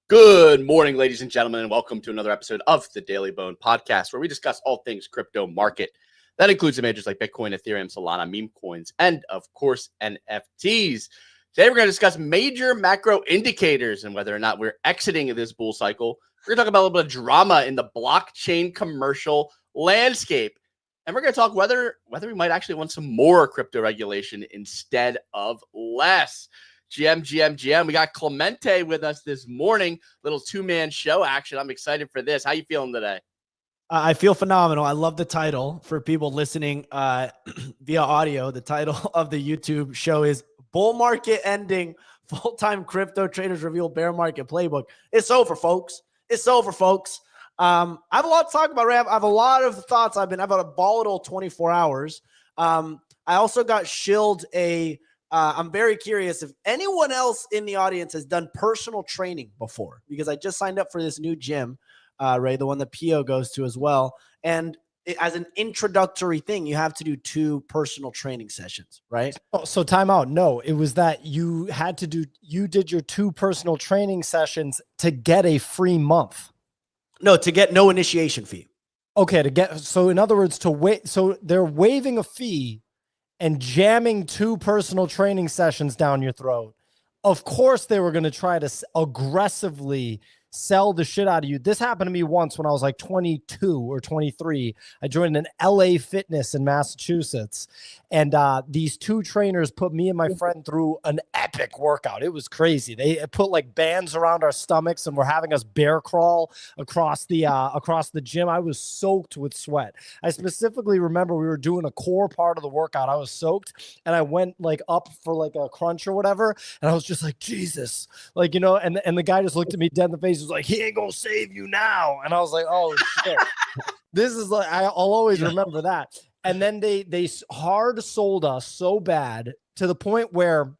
Good morning, ladies and gentlemen, and welcome to another episode of the Daily Bone podcast, where we discuss all things crypto market. That includes the majors like Bitcoin, Ethereum, Solana, meme coins, and of course, NFTs. Today, we're going to discuss major macro indicators and whether or not we're exiting this bull cycle. We're going to talk about a little bit of drama in the blockchain commercial landscape. And we're going to talk whether we might actually want some more crypto regulation instead of less. GM. We got Clemente with us this morning. Little two-man show action. I'm excited for this. How you feeling today? I feel phenomenal. I love the title for people listening via audio. The title of the YouTube show is Bull Market Ending. Full-time crypto traders reveal bear market playbook. It's over, folks. It's over, folks. I have a lot to talk about, Ray. I have a lot of thoughts. I've had a volatile 24 hours. I also got shilled I'm very curious if anyone else in the audience has done personal training before, because I just signed up for this new gym, Ray, the one that Pio goes to as well. And as an introductory thing, you have to do 2 personal training sessions, right? Oh, so time out. No, it was that you did your 2 personal training sessions to get a free month. No, to get no initiation fee. Okay, so in other words, so they're waiving a fee and jamming 2 personal training sessions down your throat. Of course, they were going to try to aggressively sell the shit out of you. This happened to me once when I was like 22 or 23. I joined an LA Fitness in Massachusetts, and these 2 trainers put me and my friend through an epic workout. It was crazy. They put like bands around our stomachs and were having us bear crawl across the gym. I was soaked with sweat. I specifically remember we were doing a core part of the workout. I was soaked, and I went like up for like a crunch or whatever, and I was just like, Jesus, like, and the guy just looked at me dead in the face. Was like, he ain't gonna save you now. And I was like, oh shit. This is like, I'll always remember that. And then they hard sold us so bad to the point where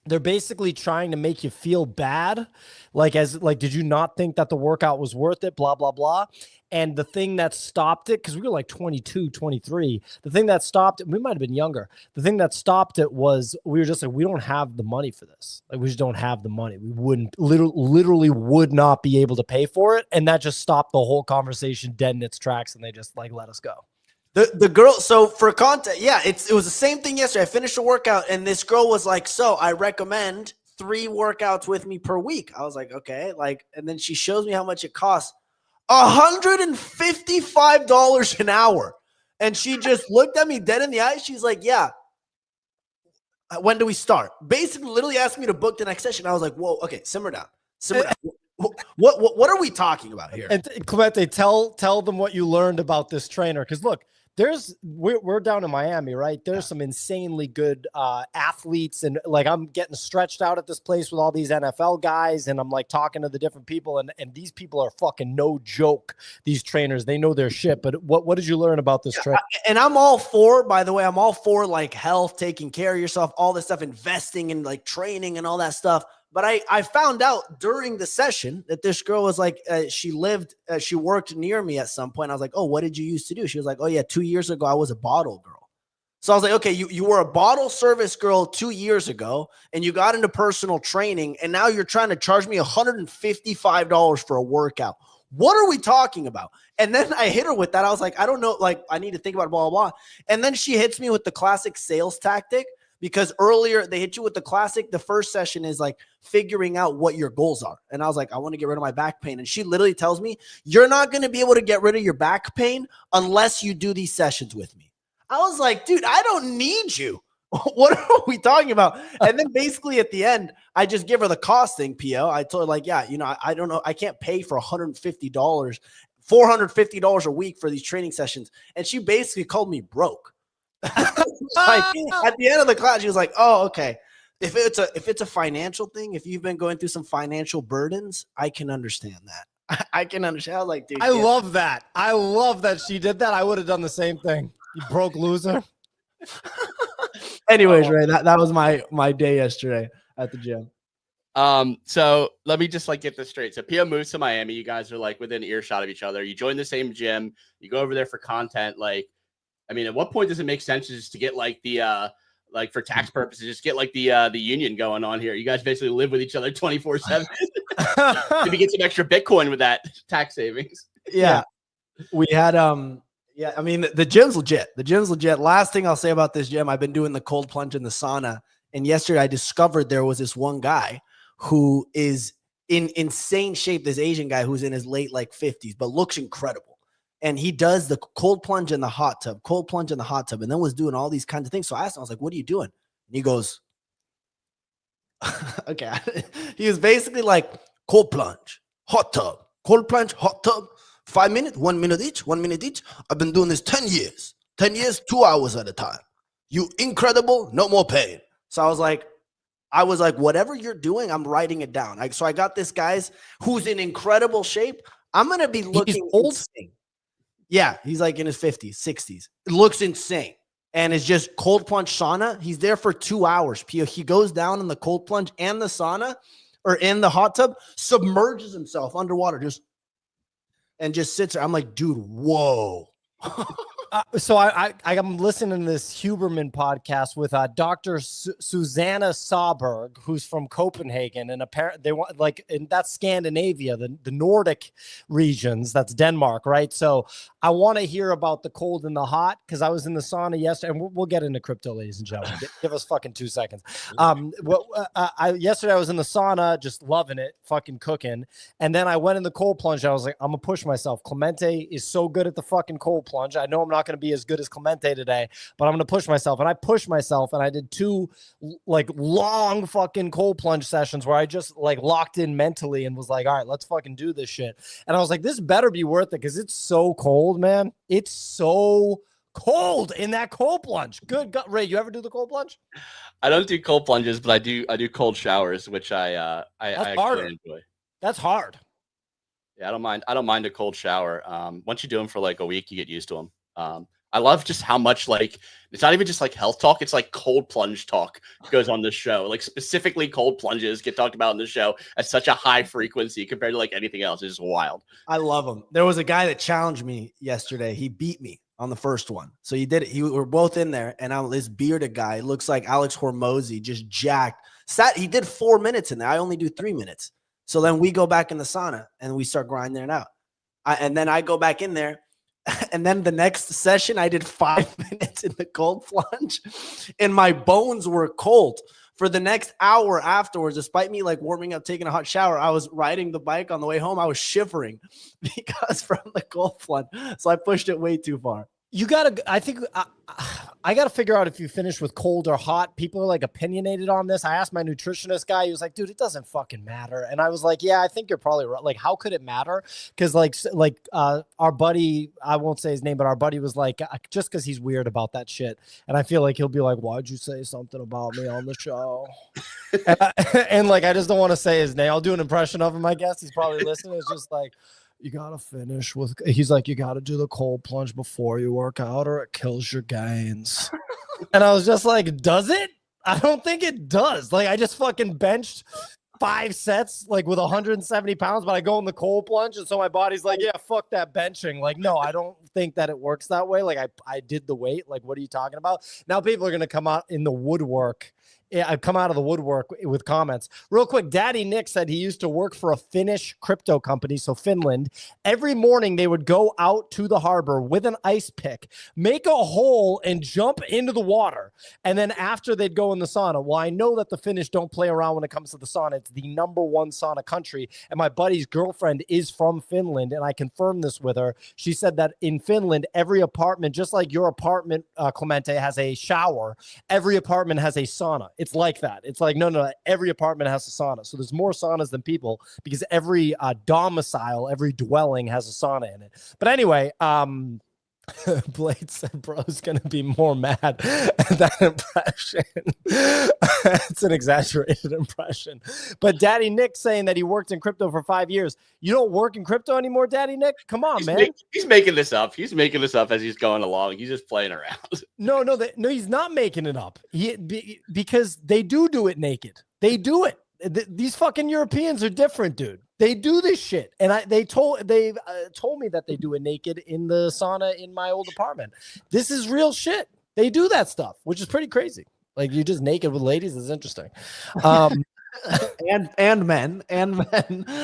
they're basically trying to make you feel bad. Did you not think that the workout was worth it? Blah, blah, blah. And the thing that stopped it, because we were like 22, 23, the thing that stopped it, we might've been younger. The thing that stopped it was we were just like, we don't have the money for this. Like, we just don't have the money. We wouldn't literally would not be able to pay for it. And that just stopped the whole conversation dead in its tracks. And they just like, let us go. The girl, so for content, yeah, it was the same thing yesterday. I finished a workout and this girl was like, so I recommend 3 workouts with me per week. I was like, okay. And then she shows me how much it costs. $155 an hour. And she just looked at me dead in the eyes. She's like, yeah. When do we start? Basically, literally asked me to book the next session. I was like, whoa, okay, simmer down. What are we talking about here? And Clemente, tell them what you learned about this trainer. Because look, we're down in Miami, right? There's some insanely good athletes, and like I'm getting stretched out at this place with all these NFL guys, and I'm like talking to the different people, and these people are fucking no joke. These trainers, they know their shit. But what did you learn about this trainer? And I'm all for, by the way, I'm all for like health, taking care of yourself, all this stuff, investing in like training and all that stuff. But I found out during the session that this girl was like, she worked near me at some point. I was like, oh, what did you used to do? She was like, oh yeah, 2 years ago, I was a bottle girl. So I was like, okay, you were a bottle service girl 2 years ago, and you got into personal training, and now you're trying to charge me $155 for a workout. What are we talking about? And then I hit her with that. I was like, I don't know, like I need to think about it, blah, blah, blah. And then she hits me with the classic sales tactic. Because earlier they hit you with the classic, the first session is like figuring out what your goals are. And I was like, I want to get rid of my back pain. And she literally tells me, you're not going to be able to get rid of your back pain unless you do these sessions with me. I was like, dude, I don't need you. What are we talking about? And then basically at the end, I just give her the cost thing, Pio. I told her like, yeah, I don't know. I can't pay for $150, $450 a week for these training sessions. And she basically called me broke. Like, at the end of the class, she was like, oh, okay. If it's a financial thing, if you've been going through some financial burdens, I can understand that. I can understand. I was like, dude, I love that. I love that she did that. I would have done the same thing. You broke loser. Anyways, Ray, that was my day yesterday at the gym. So let me just like get this straight. So Pio moves to Miami. You guys are like within earshot of each other. You join the same gym. You go over there for content. Like, I mean, at what point does it make sense just to get like the like for tax purposes, just get like the union going on here. You guys basically live with each other 24/7. Maybe get some extra Bitcoin with that tax savings. Yeah. We had yeah, I mean the gym's legit. The gym's legit. Last thing I'll say about this gym, I've been doing the cold plunge in the sauna, and yesterday I discovered there was this one guy who is in insane shape, this Asian guy who's in his late like 50s, but looks incredible. And he does the cold plunge in the hot tub, and then was doing all these kinds of things. So I asked him, I was like, what are you doing? And he goes, okay. He was basically like cold plunge, hot tub, cold plunge, hot tub, 5 minutes, 1 minute each, 1 minute each. I've been doing this 10 years, 2 hours at a time. You incredible, no more pain. So I was like, whatever you're doing, I'm writing it down. So I got this guy's who's in incredible shape. I'm going to be looking old. Insane. Yeah, he's like in his 50s, 60s. It looks insane. And it's just cold plunge sauna. He's there for 2 hours. He goes down in the cold plunge and the sauna or in the hot tub, submerges himself underwater, just sits there. I'm like, dude, whoa. So I'm listening to this Huberman podcast with Dr. Susanna Saberg, who's from Copenhagen, and apparently they want like, and that's Scandinavia, the Nordic regions, that's Denmark, right? So I want to hear about the cold and the hot because I was in the sauna yesterday, and we'll get into crypto, ladies and gentlemen. Give us fucking 2 seconds. Yesterday I was in the sauna, just loving it, fucking cooking, and then I went in the cold plunge. I was like, I'm gonna push myself. Clemente is so good at the fucking cold plunge. I know I'm not going to be as good as Clemente today, but I'm going to push myself. And I pushed myself, and I did 2 like long fucking cold plunge sessions where I just like locked in mentally and was like, all right, let's fucking do this shit. And I was like, this better be worth it because it's so cold, man. It's so cold in that cold plunge. Good God. Ray, you ever do the cold plunge? I don't do cold plunges, but I do cold showers, which I actually enjoy. That's hard. Yeah, I don't mind a cold shower. Once you do them for like a week, you get used to them. I love just how much like it's not even just like health talk, it's like cold plunge talk goes on this show. Like specifically cold plunges get talked about in the show at such a high frequency compared to like anything else. It's just wild. I love him. There was a guy that challenged me yesterday. He beat me on the first one. So he did it. We're both in there, and I'm this bearded guy. Looks like Alex Hormozy, just jacked. He did 4 minutes in there. I only do 3 minutes. So then we go back in the sauna and we start grinding it out. And then I go back in there. And then the next session, I did 5 minutes in the cold plunge, and my bones were cold for the next hour afterwards. Despite me like warming up, taking a hot shower, I was riding the bike on the way home. I was shivering because from the cold plunge. So I pushed it way too far. You gotta, I think I gotta figure out if you finish with cold or hot. People are like opinionated on this. I asked my nutritionist guy, he was like, dude, it doesn't fucking matter. And I was like, yeah, I think you're probably right. Like, how could it matter? Because like our buddy, I won't say his name, but our buddy was like, just because he's weird about that shit. And I feel like he'll be like, why'd you say something about me on the show? and like, I just don't want to say his name. I'll do an impression of him, I guess. He's probably listening. It's just like, you got to finish with, he's like, you got to do the cold plunge before you work out or it kills your gains. And I was just like, does it? I don't think it does. Like, I just fucking benched 5 sets, like with 170 pounds, but I go in the cold plunge. And so my body's like, yeah, fuck that benching. Like, no, I don't think that it works that way. Like I did the weight. Like, what are you talking about? Now people are going to come out in the woodwork. Yeah, I've come out of the woodwork with comments. Real quick, Daddy Nick said he used to work for a Finnish crypto company, so Finland. Every morning they would go out to the harbor with an ice pick, make a hole, and jump into the water. And then after they'd go in the sauna. Well, I know that the Finnish don't play around when it comes to the sauna. It's the #1 sauna country. And my buddy's girlfriend is from Finland, and I confirmed this with her. She said that in Finland, every apartment, just like your apartment, Clemente, has a shower, every apartment has a sauna. It's like that. It's like, no, every apartment has a sauna. So there's more saunas than people because every domicile, every dwelling has a sauna in it. But anyway, Blade said bro's going to be more mad at that impression. It's an exaggerated impression. But Daddy Nick saying that he worked in crypto for 5 years. You don't work in crypto anymore, Daddy Nick? Come on, man. He's making this up. He's making this up as he's going along. He's just playing around. No, he's not making it up. Because they do it naked. They do it. These fucking Europeans are different, dude. They do this shit, and they told me that they do it naked in the sauna in my old apartment. This is real shit. They do that stuff, which is pretty crazy. Like you just naked with ladies is interesting. and men.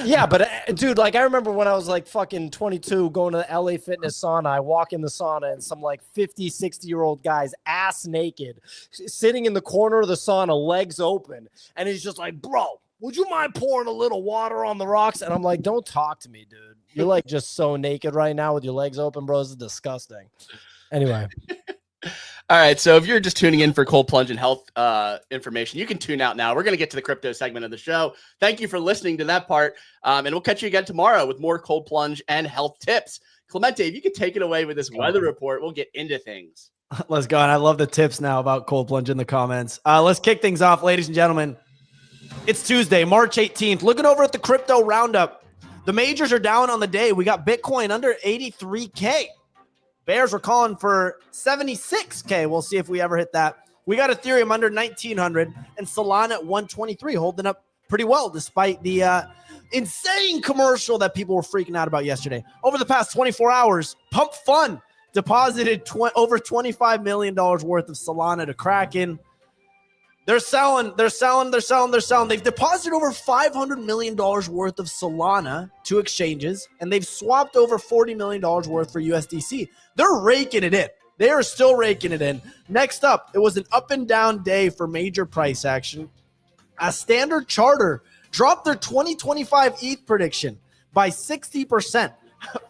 Yeah, but dude, like I remember when I was like fucking 22 going to the LA Fitness sauna. I walk in the sauna and some like 50, 60-year-old guy's ass naked sitting in the corner of the sauna, legs open. And he's just like, bro, would you mind pouring a little water on the rocks? And I'm like, don't talk to me, dude. You're like just so naked right now with your legs open, bro. This is disgusting. Anyway. All right, so if you're just tuning in for cold plunge and health information, you can tune out now. We're going to get to the crypto segment of the show. Thank you for listening to that part, and we'll catch you again tomorrow with more cold plunge and health tips. Clemente, if you could take it away with this weather report, we'll get into things. Let's go. And I love the tips now about cold plunge in the comments. Let's kick things off, ladies and gentlemen. It's Tuesday, March 18th. Looking over at the crypto roundup. The majors are down on the day. We got Bitcoin under 83K. Bears were calling for 76K. We'll see if we ever hit that. We got Ethereum under 1,900 and Solana at 123, holding up pretty well despite the insane commercial that people were freaking out about yesterday. Over the past 24 hours, Pump Fund deposited over $25 million worth of Solana to Kraken. They're selling. They've deposited over $500 million worth of Solana to exchanges, and they've swapped over $40 million worth for USDC. They're raking it in. They are still raking it in. Next up, it was an up and down day for major price action. Standard Charter dropped their 2025 ETH prediction by 60%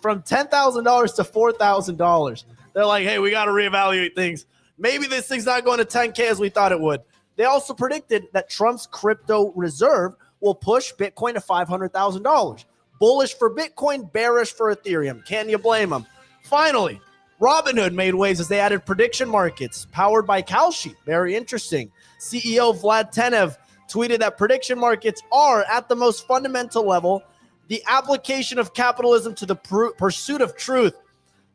from $10,000 to $4,000. They're like, hey, we got to reevaluate things. Maybe this thing's not going to 10K as we thought it would. They also predicted that Trump's crypto reserve will push Bitcoin to $500,000. Bullish for Bitcoin, bearish for Ethereum. Can you blame them? Finally, Robinhood made waves as they added prediction markets powered by Kalshi. Very interesting. CEO Vlad Tenev tweeted that prediction markets are, at the most fundamental level, the application of capitalism to the pursuit of truth.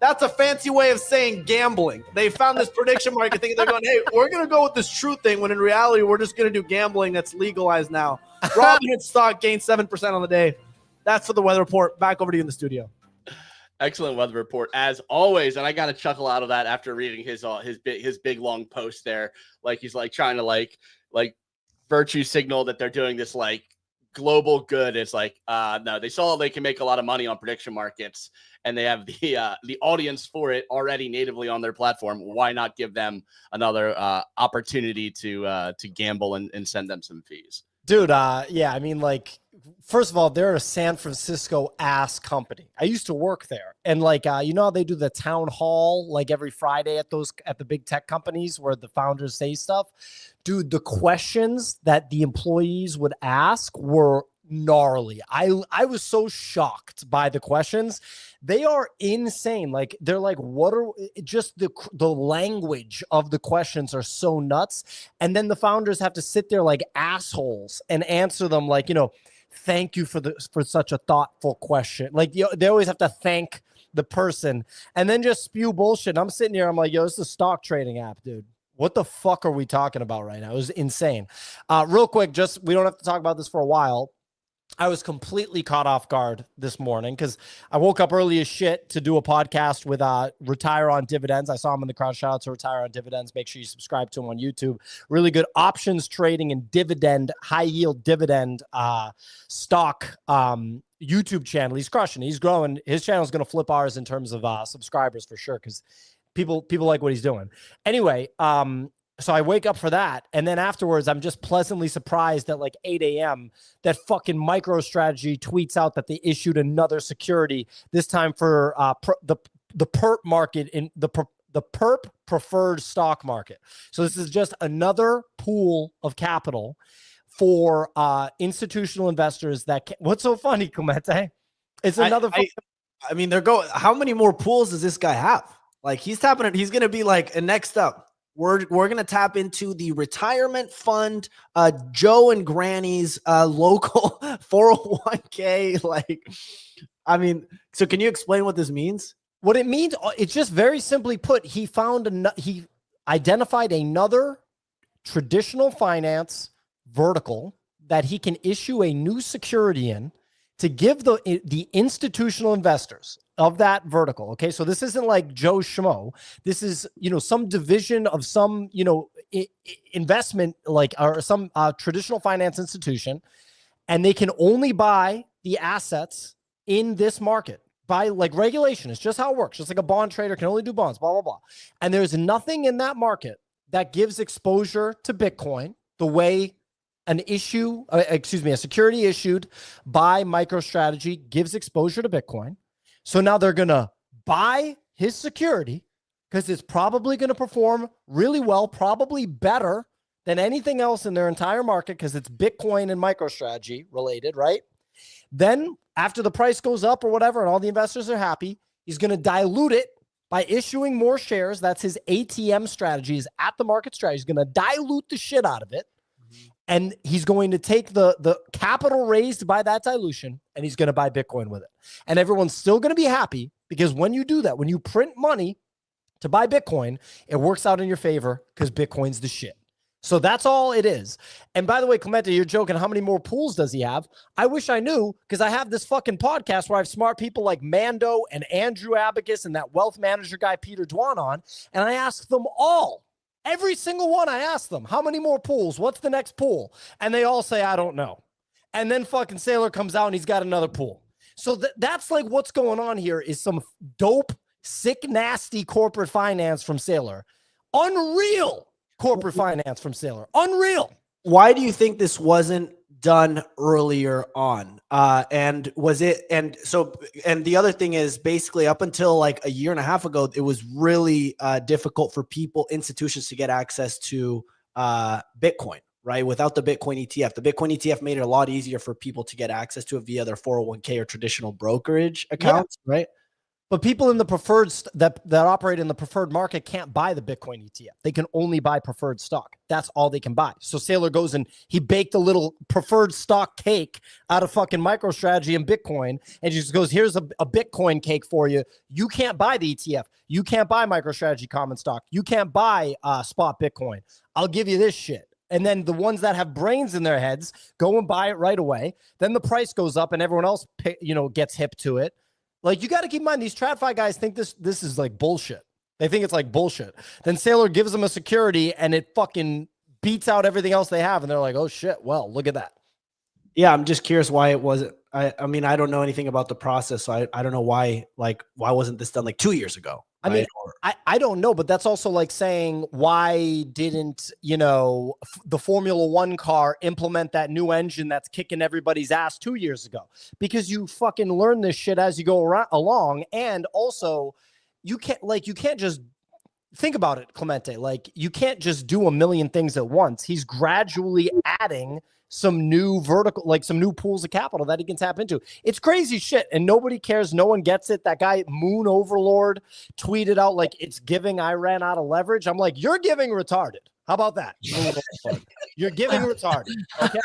That's a fancy way of saying gambling. They found this prediction market thinking they're going, hey, we're going to go with this truth thing, when in reality, we're just going to do gambling that's legalized now. Robinhood stock gained 7% on the day. That's for the weather report. Back over to you in the studio. Excellent weather report as always, and I got a chuckle out of that after reading his big long post there. Like he's like trying to like virtue signal that they're doing this like global good. It's like no, they saw they can make a lot of money on prediction markets, and they have the audience for it already natively on their platform. Why not give them another opportunity to gamble and send them some fees? Dude, yeah, I mean, like, first of all, they're a San Francisco ass company. I used to work there, and like, you know how they do the town hall like every Friday at the big tech companies where the founders say stuff. Dude, the questions that the employees would ask were gnarly. I was so shocked by the questions. They are insane. Like, they're like, what are just the language of the questions are so nuts. And then the founders have to sit there like assholes and answer them like, you know, thank you for such a thoughtful question. Like, they always have to thank the person and then just spew bullshit. I'm sitting here, I'm like, yo, this is a stock trading app, dude. What the fuck are we talking about right now? It was insane. Real quick, just, we don't have to talk about this for a while. I was completely caught off guard this morning because I woke up early as shit to do a podcast with Retire on Dividends. I saw him in the crowd. Shout out to Retire on Dividends. Make sure you subscribe to him on YouTube. Really good options trading and dividend, high yield dividend stock YouTube channel. He's crushing it. He's growing. His channel is going to flip ours in terms of subscribers for sure, because people like what he's doing. Anyway, so I wake up for that, and then afterwards, I'm just pleasantly surprised at like 8 a.m. that fucking MicroStrategy tweets out that they issued another security, this time for the perp market, in the perp preferred stock market. So this is just another pool of capital for institutional investors that can. What's so funny, Clemente? It's another. I mean, how many more pools does this guy have? Like, he's tapping it. He's going to be like, and next up, we're going to tap into the retirement fund, Joe and Granny's local 401k. Like, I mean, so can you explain what this means? What it means, it's just very simply put, he identified another traditional finance vertical that he can issue a new security in to give the institutional investors of that vertical. Okay. So this isn't like Joe Schmo. This is, some division of some, investment, like, or some traditional finance institution. And they can only buy the assets in this market by like regulation. It's just how it works. Just like a bond trader can only do bonds, blah, blah, blah. And there's nothing in that market that gives exposure to Bitcoin the way a security issued by MicroStrategy gives exposure to Bitcoin. So now they're going to buy his security because it's probably going to perform really well, probably better than anything else in their entire market because it's Bitcoin and MicroStrategy related, right? Then after the price goes up or whatever and all the investors are happy, he's going to dilute it by issuing more shares. That's his ATM strategy, is at the market strategy. He's going to dilute the shit out of it. And he's going to take the capital raised by that dilution and he's going to buy Bitcoin with it. And everyone's still going to be happy because when you do that, when you print money to buy Bitcoin, it works out in your favor because Bitcoin's the shit. So that's all it is. And by the way, Clemente, you're joking. How many more pools does he have? I wish I knew because I have this fucking podcast where I have smart people like Mando and Andrew Abacus and that wealth manager guy, Peter Dwan, on. And I ask them all. Every single one, I ask them, how many more pools? What's the next pool? And they all say, I don't know. And then fucking Saylor comes out and he's got another pool. So that's like what's going on here is some dope, sick, nasty corporate finance from Saylor. Unreal corporate finance from Saylor. Unreal. Why do you think this wasn't done earlier on? And the other thing is basically up until like a year and a half ago, it was really difficult for institutions to get access to Bitcoin, right? Without the Bitcoin ETF. The Bitcoin ETF made it a lot easier for people to get access to it via their 401k or traditional brokerage accounts, right? But people in the preferred that operate in the preferred market can't buy the Bitcoin ETF. They can only buy preferred stock. That's all they can buy. So Saylor goes and he baked a little preferred stock cake out of fucking MicroStrategy and Bitcoin and just goes, here's a Bitcoin cake for you. You can't buy the ETF. You can't buy MicroStrategy common stock. You can't buy spot Bitcoin. I'll give you this shit. And then the ones that have brains in their heads go and buy it right away. Then the price goes up and everyone else, gets hip to it. Like, you got to keep in mind, these TradFi guys think this is like bullshit. They think it's like bullshit. Then Saylor gives them a security and it fucking beats out everything else they have. And they're like, oh shit, well, look at that. Yeah, I'm just curious why it wasn't. I mean, I don't know anything about the process. So I don't know why wasn't this done like 2 years ago? I mean, I don't know, but that's also like saying, why didn't, the Formula One car implement that new engine that's kicking everybody's ass 2 years ago? Because you fucking learn this shit as you go along. And also you can't just think about it, Clemente. Like, you can't just do a million things at once. He's gradually adding some new vertical, like some new pools of capital that he can tap into. It's crazy shit and nobody cares. No one gets it. That guy Moon Overlord tweeted out like, it's giving I ran out of leverage. I'm like, you're giving retarded. How about that? You're giving retarded. Okay.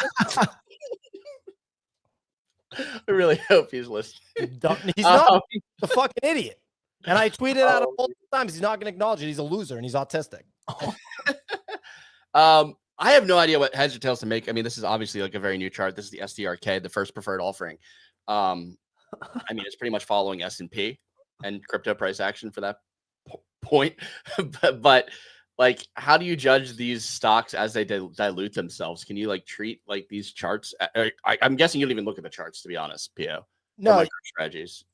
I really hope he's listening. He's not the fucking idiot. And I tweeted out multiple times. He's not going to acknowledge it. He's a loser and he's autistic. I have no idea what heads or tails to make. I mean, this is obviously like a very new chart. This is the SDRK, the first preferred offering. I mean, it's pretty much following S&P and crypto price action for that point. but like, how do you judge these stocks as they dilute themselves? Can you like treat like these charts? I'm guessing you don't even look at the charts, to be honest, PO. No. MicroStrategies.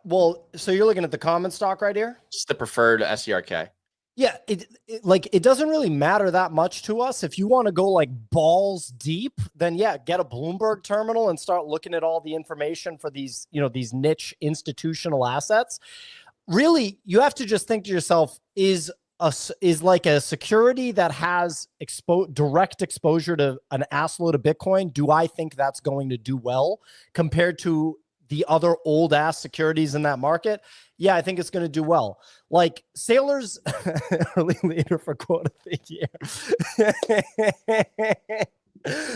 Well, so you're looking at the common stock right here? Just the preferred SDRK. Yeah, it doesn't really matter that much to us. If you want to go like balls deep, then yeah, get a Bloomberg terminal and start looking at all the information for these, these niche institutional assets. Really, you have to just think to yourself, is like a security that has direct exposure to an assload of Bitcoin, do I think that's going to do well compared to the other old ass securities in that market? Yeah, I think it's going to do well. Like Saylor's early leader for quote of the year.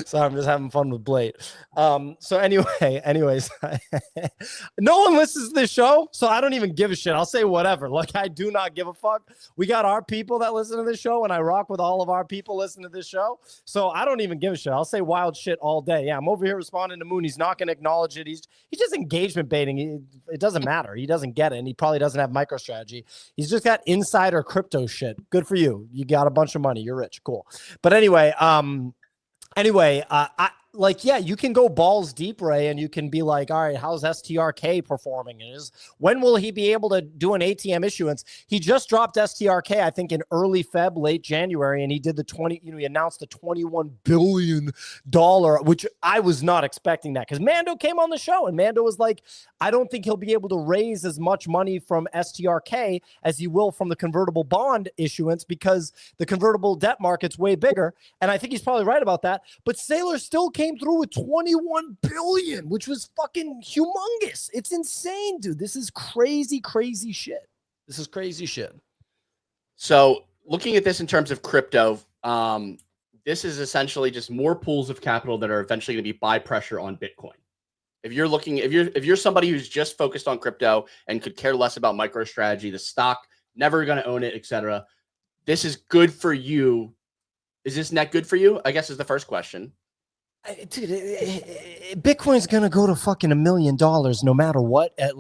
So I'm just having fun with Blade. So anyways, no one listens to this show, so I don't even give a shit. I'll say whatever. Like, I do not give a fuck. We got our people that listen to this show, and I rock with all of our people listening to this show. So I don't even give a shit. I'll say wild shit all day. Yeah, I'm over here responding to Moon. He's not going to acknowledge it. He's just engagement baiting. It doesn't matter. He doesn't get it, and he probably doesn't have MicroStrategy. He's just got insider crypto shit. Good for you. You got a bunch of money. You're rich. Cool. But anyway, yeah, you can go balls deep, Ray, and you can be like, all right, how's STRK performing? When will he be able to do an ATM issuance? He just dropped STRK, I think, in early Feb, late January, and he did he announced the $21 billion, which I was not expecting that, because Mando came on the show, and Mando was like, I don't think he'll be able to raise as much money from STRK as he will from the convertible bond issuance, because the convertible debt market's way bigger. And I think he's probably right about that. But Saylor still came through with 21 billion, which was fucking humongous. It's insane, dude. This is crazy, crazy shit. This is crazy shit. So looking at this in terms of crypto, this is essentially just more pools of capital that are eventually going to be buy pressure on Bitcoin. If you're somebody who's just focused on crypto and could care less about MicroStrategy, the stock, never going to own it, etc., this is good for you. Is this net good for you? I guess is the first question. Dude, Bitcoin's gonna go to fucking $1 million no matter what. At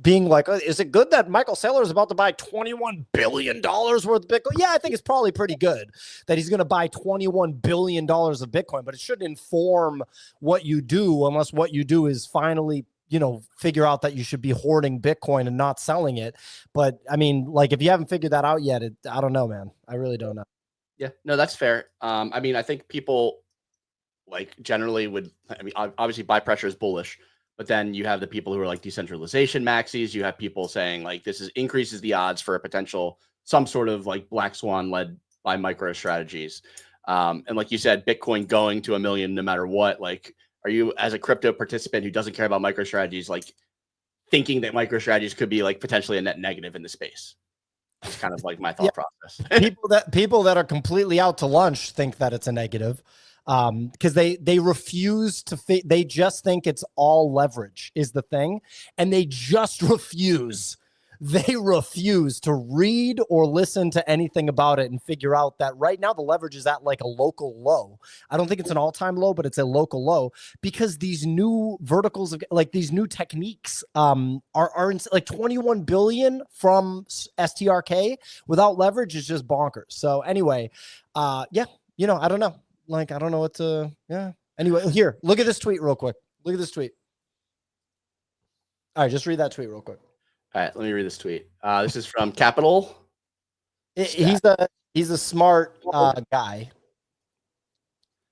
being like, is it good that Michael Saylor is about to buy $21 billion worth of Bitcoin? Yeah, I think it's probably pretty good that he's gonna buy $21 billion of Bitcoin, but it shouldn't inform what you do unless what you do is finally, figure out that you should be hoarding Bitcoin and not selling it. But I mean, if you haven't figured that out yet, I don't know, man. I really don't know. Yeah, no, that's fair. I mean, I think people generally obviously buy pressure is bullish, but then you have the people who are like decentralization maxis. You have people saying this increases the odds for a potential some sort of black swan led by MicroStrategies. And like you said, Bitcoin going to $1 million no matter what. Are you, as a crypto participant who doesn't care about MicroStrategies, thinking that MicroStrategies could be potentially a net negative in the space? It's kind of my thought process. people that are completely out to lunch think that it's a negative. Because they refuse to they just think it's all leverage is the thing, and they just refuse to read or listen to anything about it and figure out that right now the leverage is at a local low. I don't think it's an all-time low, but it's a local low, because these new verticals of these new techniques are 21 billion from STRK without leverage is just bonkers. So anyway, I don't know. I don't know what to, Anyway, here, look at this tweet real quick. Look at this tweet. All right, just read that tweet real quick. All right, let me read this tweet. This is from Capital. He's a smart guy.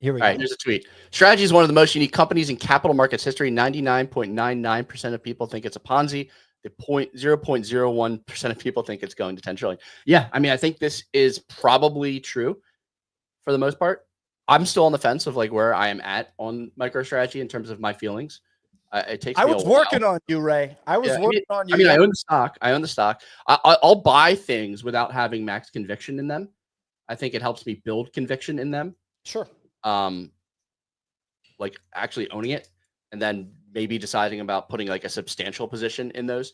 Here we go. All right, here's a tweet. Strategy is one of the most unique companies in capital markets history. 99.99% of people think it's a Ponzi. The 0.01% of people think it's going to 10 trillion. Yeah, I mean, I think this is probably true for the most part. I'm still on the fence of where I am at on MicroStrategy in terms of my feelings. It takes. I was working on you, Ray. I was working on you. I mean, I own the stock. I'll buy things without having max conviction in them. I think it helps me build conviction in them. Sure. Actually owning it, and then maybe deciding about putting a substantial position in those.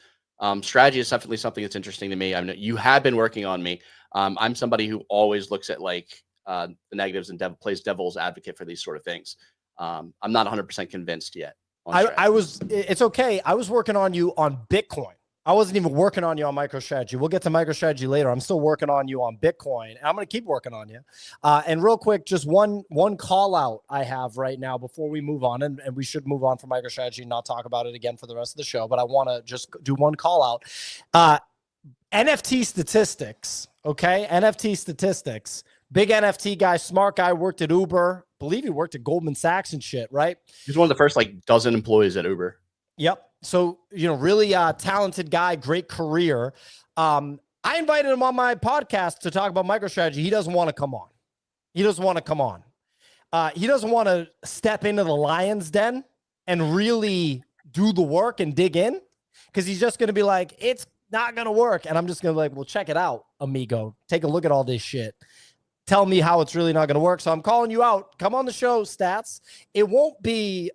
Strategy is definitely something that's interesting to me. I mean, you have been working on me. I'm somebody who always looks at the negatives and plays devil's advocate for these sort of things. I'm not 100% convinced yet. It's okay. I was working on you on Bitcoin. I wasn't even working on you on MicroStrategy. We'll get to MicroStrategy later. I'm still working on you on Bitcoin, and I'm going to keep working on you. And real quick, just one call out I have right now before we move on, and we should move on from MicroStrategy and not talk about it again for the rest of the show, but I want to just do one call out. NFT statistics, okay? NFT statistics. Big NFT guy, smart guy, worked at Uber. Believe he worked at Goldman Sachs and shit, right? He's one of the first dozen employees at Uber. Yep. So, really talented guy, great career. I invited him on my podcast to talk about MicroStrategy. He doesn't want to come on. He doesn't want to step into the lion's den and really do the work and dig in, because he's just going to be like, it's not going to work. And I'm just going to be like, well, check it out, amigo. Take a look at all this shit. tell me how it's really not going to work. So I'm calling you out. Come on the show, Stats. It won't be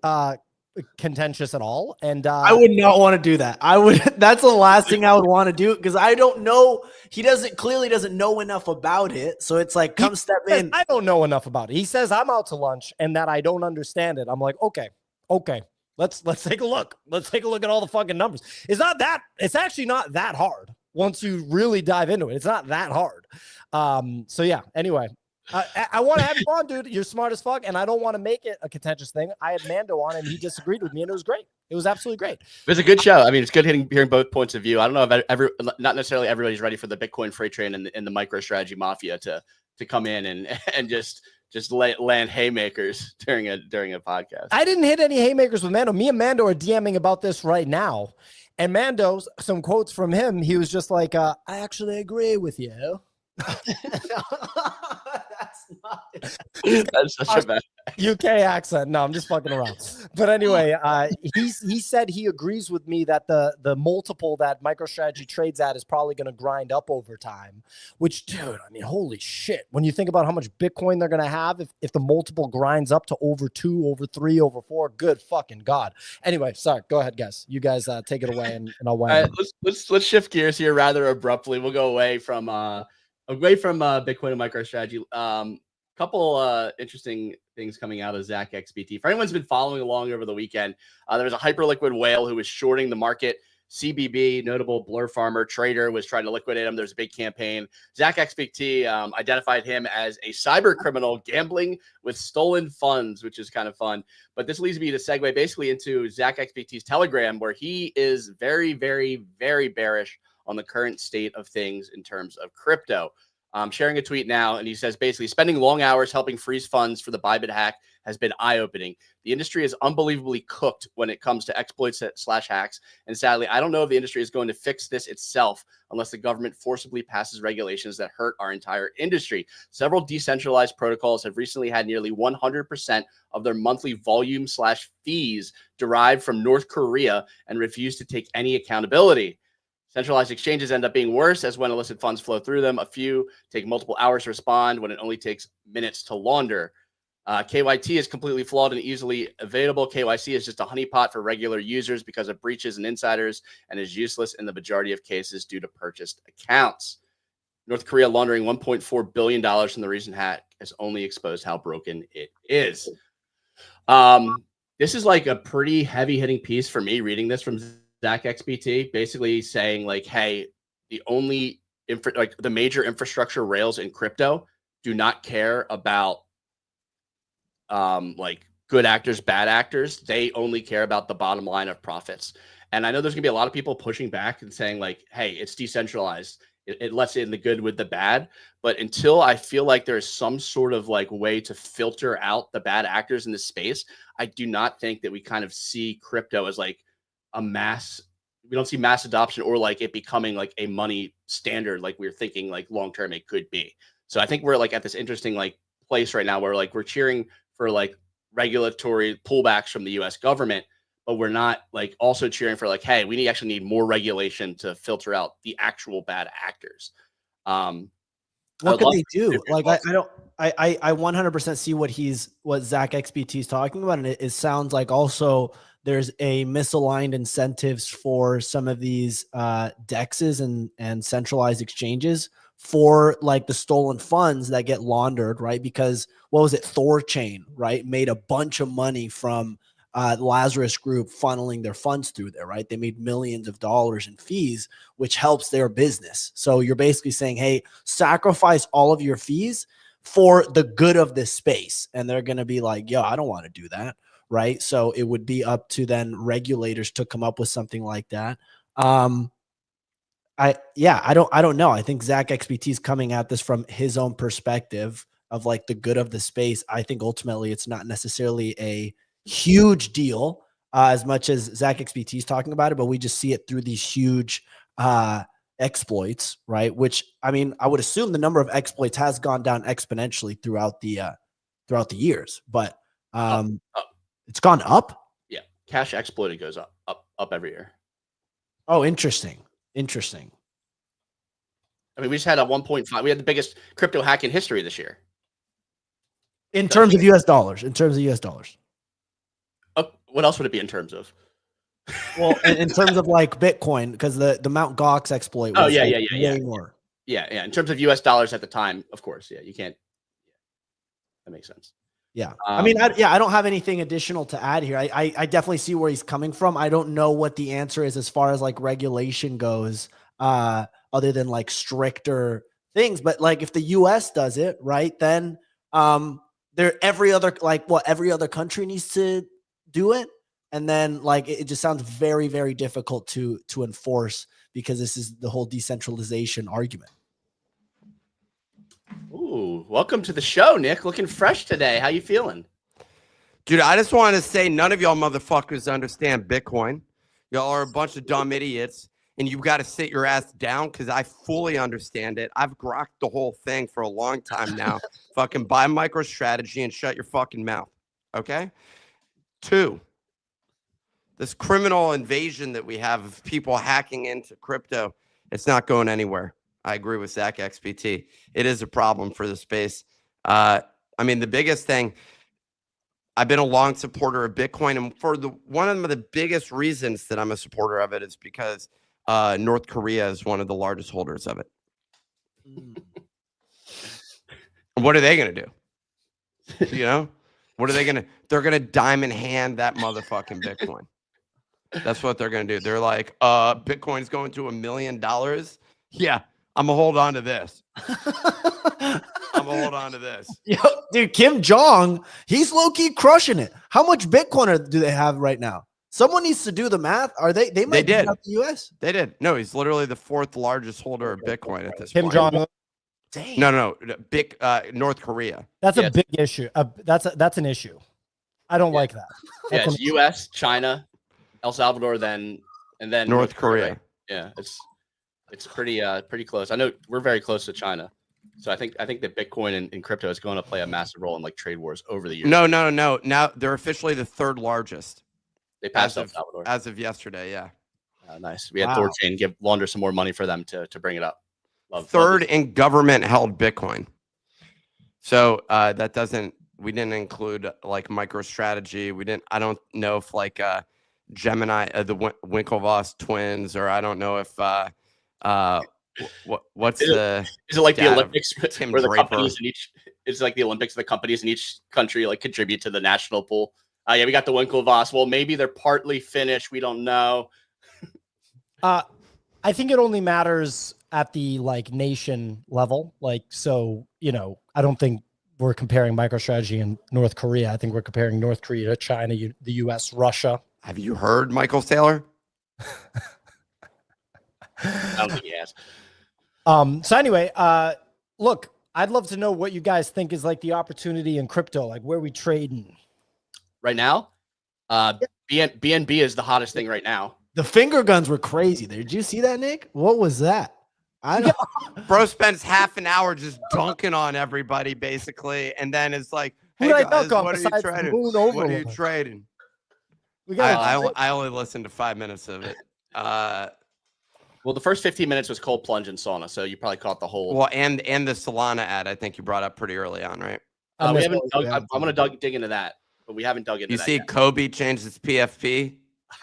contentious at all. And I would not want to do that. I would. That's the last thing I would want to do because I don't know. He clearly doesn't know enough about it. So it's like, come step in. I don't know enough about it. He says I'm out to lunch and that I don't understand it. I'm like, okay. Let's take a look. Let's take a look at all the fucking numbers. It's actually not that hard once you really dive into it. It's not that hard. So yeah, anyway, I want to have you on, dude. You're smart as fuck, and I don't want to make it a contentious thing. I had Mando on, and he disagreed with me, and it was great. It was absolutely great. It was a good show. I mean, it's good hearing both points of view. I don't know if not necessarily everybody's ready for the Bitcoin freight train and the MicroStrategy mafia to come in and just land haymakers during a podcast. I didn't hit any haymakers with Mando. Me and Mando are DMing about this right now, and Mando's some quotes from him. He was just like, "I actually agree with you." That's such a bad UK accent. No, I'm just fucking around. But anyway, he said he agrees with me that the multiple that MicroStrategy trades at is probably going to grind up over time, which, dude, I mean, holy shit. When you think about how much Bitcoin they're going to have, if the multiple grinds up to over 2, over 3, over 4, good fucking God. Anyway, sorry. Go ahead, guys. You guys take it away and I'll weigh in. Let's shift gears here rather abruptly. We'll go away from Bitcoin and MicroStrategy. Couple interesting things coming out of ZackXBT. For anyone's been following along over the weekend, there was a hyperliquid whale who was shorting the market. CBB, notable blur farmer trader, was trying to liquidate him. There's a big campaign. ZackXBT identified him as a cyber criminal gambling with stolen funds, which is kind of fun. But this leads me to segue basically into ZackXBT's Telegram, where he is very, very, very bearish on the current state of things in terms of crypto. Sharing a tweet now, and he says basically spending long hours helping freeze funds for the Bybit hack has been eye-opening. The industry is unbelievably cooked when it comes to exploits / hacks, and sadly, I don't know if the industry is going to fix this itself unless the government forcibly passes regulations that hurt our entire industry. Several decentralized protocols have recently had nearly 100% of their monthly volume / fees derived from North Korea and refuse to take any accountability. Centralized exchanges end up being worse, as when illicit funds flow through them, a few take multiple hours to respond when it only takes minutes to launder. KYT is completely flawed and easily available. KYC is just a honeypot for regular users because of breaches and insiders, and is useless in the majority of cases due to purchased accounts. North Korea laundering $1.4 billion from the recent hack has only exposed how broken it is. This is like a pretty heavy-hitting piece for me reading this from ZackXBT, basically saying like, hey, the major infrastructure rails in crypto do not care about like good actors, bad actors. They only care about the bottom line of profits. And I know there's gonna be a lot of people pushing back and saying like, hey, it's decentralized. It lets in the good with the bad. But until I feel like there's some sort of like way to filter out the bad actors in this space, I do not think that we kind of see crypto as like we don't see mass adoption or like it becoming like a money standard like we're thinking like long term it could be. So I think we're like at this interesting like place right now where like we're cheering for like regulatory pullbacks from the US government, but we're not like also cheering for like, hey, we actually need more regulation to filter out the actual bad actors. What can they do? Like I 100% see what ZackXBT is talking about, and it sounds like also there's a misaligned incentives for some of these DEXs and centralized exchanges for like the stolen funds that get laundered, right? Because what was it? Thorchain, right? Made a bunch of money from Lazarus Group funneling their funds through there, right? They made millions of dollars in fees, which helps their business. So you're basically saying, hey, sacrifice all of your fees for the good of this space. And they're going to be like, yo, I don't want to do that. Right. So it would be up to then regulators to come up with something like that. I don't know. I think ZackXBT is coming at this from his own perspective of like the good of the space. I think ultimately it's not necessarily a huge deal as much as ZackXBT is talking about it, but we just see it through these huge exploits, right? Which, I mean, I would assume the number of exploits has gone down exponentially throughout the years, but it's gone up. Yeah, cash exploited goes up every year. Oh, interesting. I mean, we just had a 1.5. We had the biggest crypto hack in history this year. In terms of US dollars. What else would it be in terms of? Well, in terms of like Bitcoin, because the Mt. Gox exploit was way more. Yeah. In terms of US dollars at the time, of course. Yeah, you can't. That makes sense. Yeah. I mean, I don't have anything additional to add here. I definitely see where he's coming from. I don't know what the answer is as far as like regulation goes, other than like stricter things. But like if the US does it, right, then every other country needs to do it. And then like it just sounds very, very difficult to enforce because this is the whole decentralization argument. Ooh, welcome to the show, Nick. Looking fresh today. How you feeling? Dude, I just want to say none of y'all motherfuckers understand Bitcoin. Y'all are a bunch of dumb idiots, and you've got to sit your ass down because I fully understand it. I've grokked the whole thing for a long time now. Fucking buy MicroStrategy and shut your fucking mouth, okay? 2, this criminal invasion that we have of people hacking into crypto, it's not going anywhere. I agree with ZackXBT. It is a problem for the space. I mean, the biggest thing, I've been a long supporter of Bitcoin, and for one of the biggest reasons that I'm a supporter of it is because North Korea is one of the largest holders of it. What are they going to do? You know, what are they going to? They're going to diamond hand that motherfucking Bitcoin. That's what they're going to do. They're like, Bitcoin's going to $1 million. Yeah. I'm gonna hold on to this. Yo, dude, Kim Jong, he's low-key crushing it. How much Bitcoin do they have right now? Someone needs to do the math. Are they might did. The US? They did. No, he's literally the 4th largest holder of Bitcoin at this Kim point. Jong. Dang. No. Big North Korea. That's a big issue. That's an issue. I don't like that. Yeah, it's US, China, El Salvador, and then North Korea. Right? Yeah, it's pretty close. I know we're very close to China, so I think that Bitcoin and crypto is going to play a massive role in like trade wars over the years. No. Now they're officially the 3rd largest. They passed El Salvador as of yesterday. Yeah. Nice. We had Thorchain give Launder some more money for them to bring it up. Third in government held Bitcoin. So that doesn't. We didn't include like MicroStrategy. I don't know if like Gemini, the Winklevoss twins, or I don't know if. What's is it like the Olympics Tim where the Draper. companies in each it's like the Olympics, the companies in each country like contribute to the national pool? Yeah, we got the Winklevoss. Well, maybe they're partly Finnish. We don't know. I think it only matters at the like nation level. Like, so, you know, I don't think we're comparing MicroStrategy and North Korea. I think we're comparing North Korea to China, the US, Russia. Have you heard Michael Saylor? I don't think he has. So anyway, look, I'd love to know what you guys think is like the opportunity in crypto, like where we trading right now. BNB is the hottest thing right now. The finger guns were crazy there. Did you see that, Nick? What was that? I don't. Bro spends half an hour just dunking on everybody basically, and then it's like, hey guys, what are you trading? What are you trading? I only listened to 5 minutes of it. Well, the first 15 minutes was cold plunge and sauna, so you probably caught the whole. Well, and the Solana ad, I think you brought up pretty early on, right? We haven't. I'm going to dig into that, but we haven't dug into. You that see, yet. Kobe changed his PFP.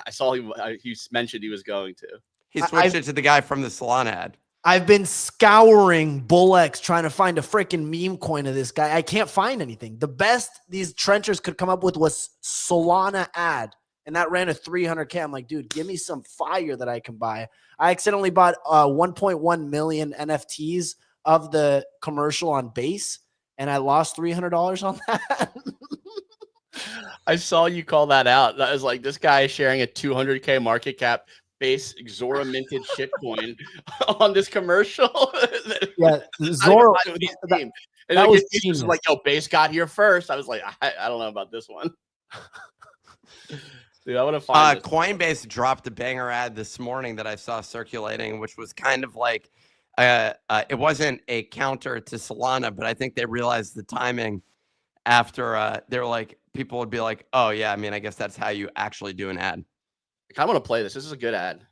I saw he mentioned he was going to. He switched it to the guy from the Solana ad. I've been scouring BullX trying to find a freaking meme coin of this guy. I can't find anything. The best these trenchers could come up with was Solana ad. And that ran a 300K. I'm like, dude, give me some fire that I can buy. I accidentally bought 1.1 million NFTs of the commercial on base, and I lost $300 on that. I saw you call that out. I was like, this guy is sharing a 200K market cap base Zora minted shitcoin on this commercial. Yeah, Zora. And that was like, yo, base got here first. I was like, I don't know about this one. Dude, I want to find Coinbase dropped a banger ad this morning that I saw circulating, which was kind of like it wasn't a counter to Solana, but I think they realized the timing after they were like, people would be like, oh yeah, I mean, I guess that's how you actually do an ad. I kind of want to play this. This is a good ad.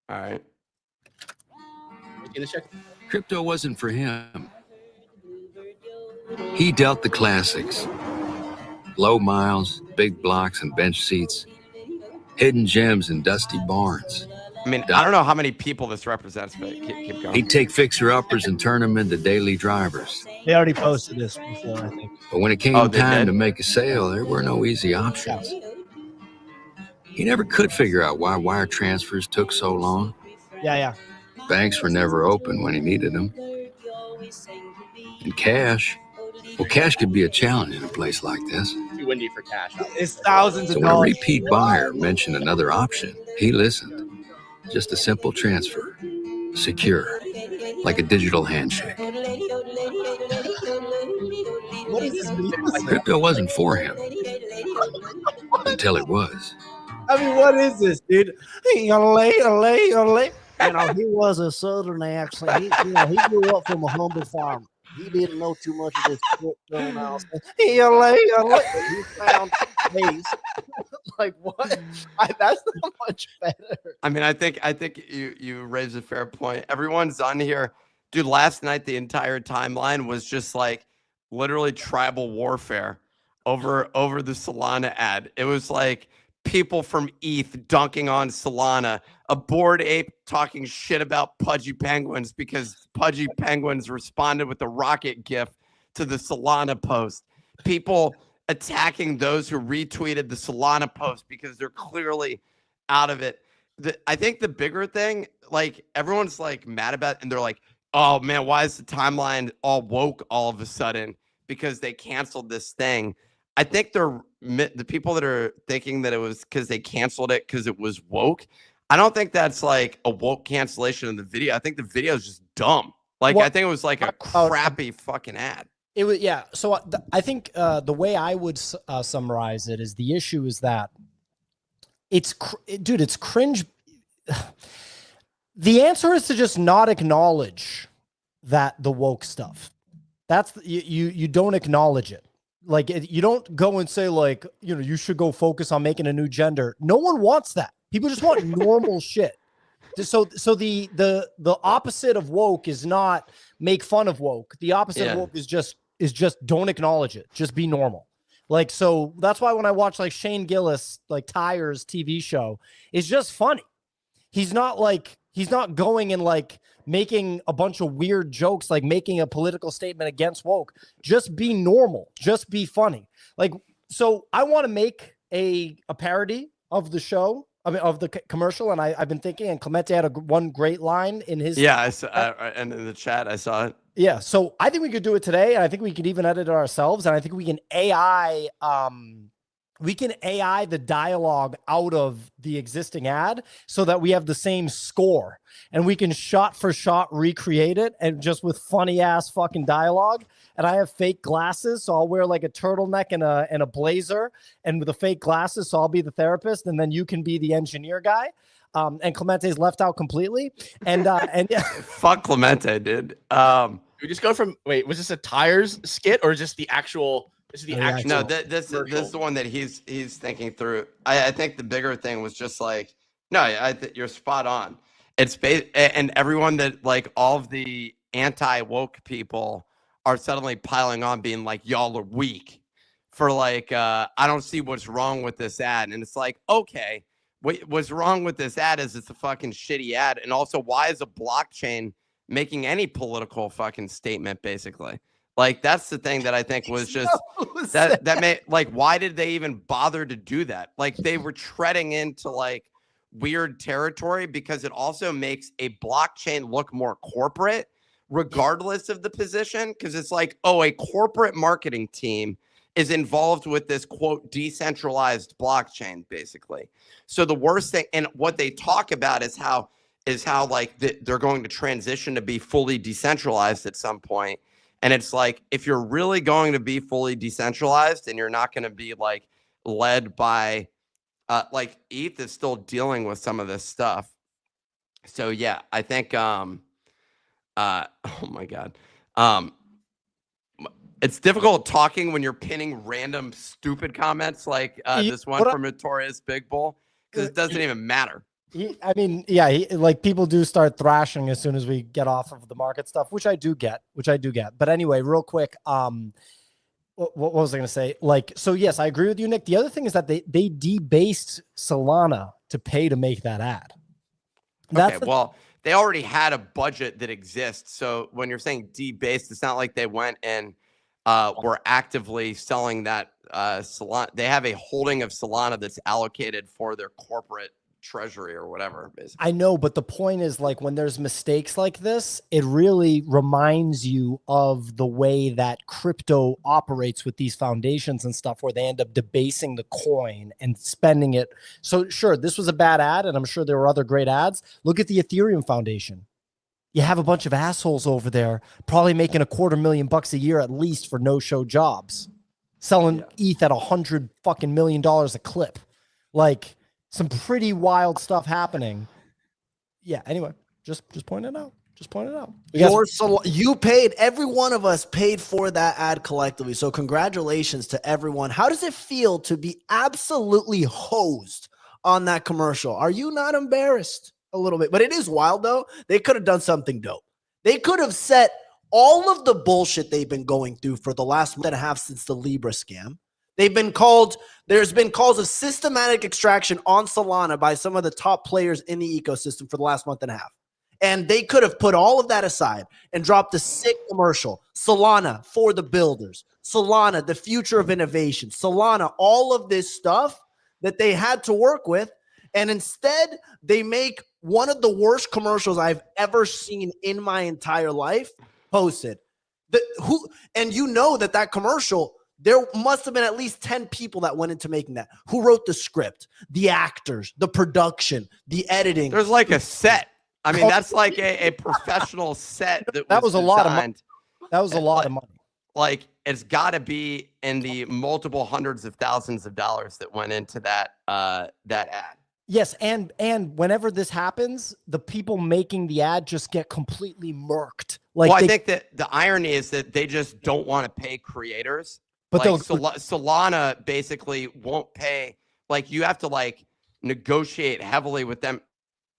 All right. You see this check? Crypto wasn't for him. He dealt the classics. Low miles, big blocks and bench seats, hidden gems and dusty barns. I mean, I don't know how many people this represents, but keep going. He'd take fixer-uppers and turn them into daily drivers. They already posted this before, I think. But when it came Oh, they time did? to make a sale, there were no easy options. He never could figure out why wire transfers took so long. Yeah. Banks were never open when he needed them. And cash, well, cash could be a challenge in a place like this. Too windy for cash. It's thousands So of when a dollars. repeat buyer mentioned another option, he listened. Just a simple transfer, secure, like a digital handshake. What is this music? Crypto wasn't for him until it was. I mean, what is this, dude? You know, he was a southern accent. He grew up from a humble farm. He didn't know too much of this crypto nonsense. He found space. Like what? That's not much better. I mean, I think you raised a fair point. Everyone's on here, dude. Last night, the entire timeline was just like literally tribal warfare over the Solana ad. It was like people from ETH dunking on Solana, a Bored Ape talking shit about Pudgy Penguins because Pudgy Penguins responded with a rocket gif to the Solana post. People attacking those who retweeted the Solana post because they're clearly out of it. I think the bigger thing, like everyone's like mad about it, and they're like, oh man, why is the timeline all woke all of a sudden because they canceled this thing? I think the people that are thinking that it was because they canceled it because it was woke. I don't think that's like a woke cancellation of the video. I think the video is just dumb. Like, I think it was like a crappy fucking ad. It was, yeah. So I think the way I would summarize it is the issue is that it's cringe. The answer is to just not acknowledge that the woke stuff. That's you don't acknowledge it. Like you don't go and say like, you should go focus on making a new gender. No one wants that. People just want normal shit. So the opposite of woke is not make fun of woke. The opposite of woke is just don't acknowledge it. Just be normal. Like, so that's why when I watch like Shane Gillis, like Tyre's TV show, it's just funny. He's not going and like making a bunch of weird jokes, like making a political statement against woke. Just be normal. Just be funny. Like, so I want to make a parody of the show. I mean, of the commercial, and I've been thinking, and Clemente had one great line in his. Yeah, I saw, and in the chat, I saw it. Yeah, so I think we could do it today, and I think we could even edit it ourselves, and I think we can AI the dialogue out of the existing ad so that we have the same score, and we can shot for shot recreate it, and just with funny ass fucking dialogue. And I have fake glasses, so I'll wear like a turtleneck and a blazer, and with the fake glasses, so I'll be the therapist, and then you can be the engineer guy. And Clemente's left out completely. And yeah. Fuck Clemente, dude. We just go from was this a tires skit or just the actual? This is the actual. No, this is the one that he's thinking through. I think the bigger thing was just like, no, you're spot on. It's and everyone that like all of the anti-woke people are suddenly piling on, being like, y'all are weak for like, I don't see what's wrong with this ad. And it's like, okay, what's wrong with this ad is it's a fucking shitty ad. And also, why is a blockchain making any political fucking statement, basically? Like, that's the thing that I think was just that made, like, why did they even bother to do that? Like, they were treading into like weird territory because it also makes a blockchain look more corporate, regardless of the position. Because it's like, oh, a corporate marketing team is involved with this quote decentralized blockchain, basically. So the worst thing, and what they talk about is how like they're going to transition to be fully decentralized at some point. And it's like, if you're really going to be fully decentralized and you're not going to be like led by like ETH is still dealing with some of this stuff. So yeah, I think oh my God. It's difficult talking when you're pinning random stupid comments like this one from Notorious Big Bull, because it doesn't even matter. I mean, yeah, like people do start thrashing as soon as we get off of the market stuff, which I do get. But anyway, real quick, what was I going to say? Like, so yes, I agree with you, Nick. The other thing is that they debased Solana to pay to make that ad. Well, they already had a budget that exists. So when you're saying debased, it's not like they went and were actively selling that Solana. They have a holding of Solana that's allocated for their corporate treasury or whatever. Basically. I know, but the point is, like, when there's mistakes like this, it really reminds you of the way that crypto operates with these foundations and stuff, where they end up debasing the coin and spending it. So sure, this was a bad ad, and I'm sure there were other great ads. Look at the Ethereum Foundation. You have a bunch of assholes over there probably making $250,000 a year at least for no-show jobs, selling ETH at $100 fucking million a clip. Like, some pretty wild stuff happening. Yeah. Anyway, just point it out. You paid. Every one of us paid for that ad collectively. So congratulations to everyone. How does it feel to be absolutely hosed on that commercial? Are you not embarrassed a little bit? But it is wild though. They could have done something dope. They could have set all of the bullshit they've been going through for the last month and a half since the Libra scam. There's been calls of systematic extraction on Solana by some of the top players in the ecosystem for the last month and a half. And they could have put all of that aside and dropped a sick commercial. Solana for the builders. Solana, the future of innovation. Solana, all of this stuff that they had to work with. And instead, they make one of the worst commercials I've ever seen in my entire life posted. And you know that commercial, there must have been at least 10 people that went into making that. Who wrote the script, the actors, the production, the editing. There's like a set. I mean, that's like a professional set. That was a lot of money. That was a lot of money. Like, it's got to be in the multiple hundreds of thousands of dollars that went into that ad. Yes, and whenever this happens, the people making the ad just get completely murked. Like, I think that the irony is that they just don't want to pay creators. But like Solana basically won't pay. Like, you have to like negotiate heavily with them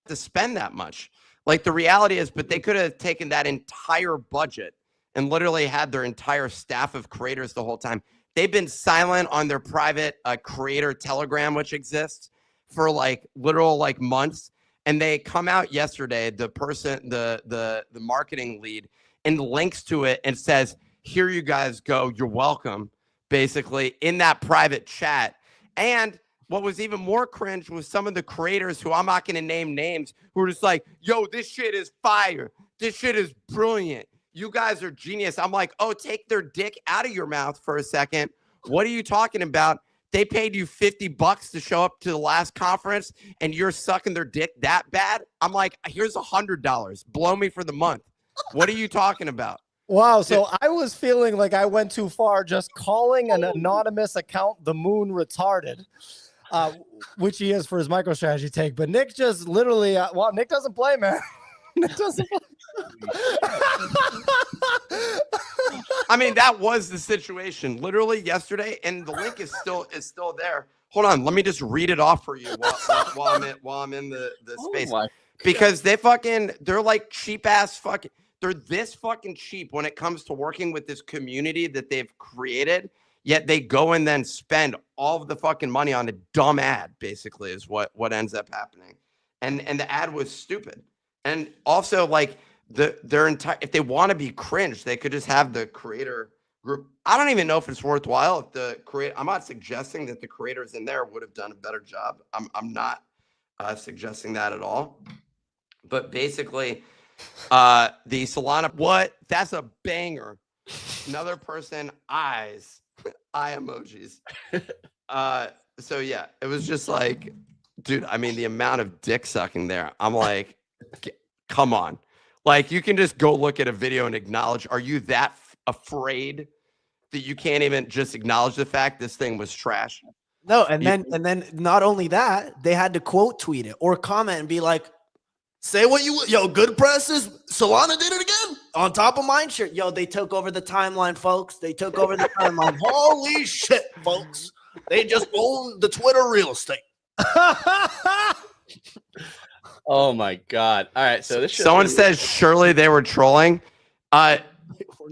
to spend that much. Like, the reality is, but they could have taken that entire budget and literally had their entire staff of creators the whole time. They've been silent on their private creator Telegram, which exists for like literal like months. And they come out yesterday, the person, the marketing lead, and links to it and says, "Here you guys go. You're welcome." Basically in that private chat. And what was even more cringe was some of the creators who I'm not going to name names, who were just like, "Yo, this shit is fire. This shit is brilliant. You guys are genius." I'm like, oh, take their dick out of your mouth for a second. What are you talking about? They paid you $50 to show up to the last conference and you're sucking their dick that bad? I'm like, here's $100. Blow me for the month. What are you talking about? Wow, so I was feeling like I went too far just calling an anonymous account the Moon retarded, which he is for his MicroStrategy take. But Nick just literally, well, Nick doesn't play, man. Nick doesn't play. I mean, that was the situation literally yesterday, and the link is still there. Hold on, let me just read it off for you while I'm in the space, because they're like cheap ass fucking. They're this fucking cheap when it comes to working with this community that they've created, yet they go and then spend all of the fucking money on a dumb ad, basically, is what ends up happening. And the ad was stupid. And also, like, their entire, if they want to be cringe, they could just have the creator group. I don't even know if it's worthwhile. I'm not suggesting that the creators in there would have done a better job. I'm not suggesting that at all. But basically, the Solana, that's a banger. Another person, eye emojis. So yeah, it was just like, dude, I mean, the amount of dick sucking there, I'm like, come on. Like, you can just go look at a video and acknowledge. Are you that afraid that you can't even just acknowledge the fact this thing was trash? No, and then not only that, they had to quote tweet it or comment and be like, say what you will. Yo, good press is Solana did it again on top of mine shirt. Yo, they took over the timeline, folks. They took over the timeline. Holy shit, folks. They just own the Twitter real estate. Oh my God. All right. So this Someone says surely they were trolling. We're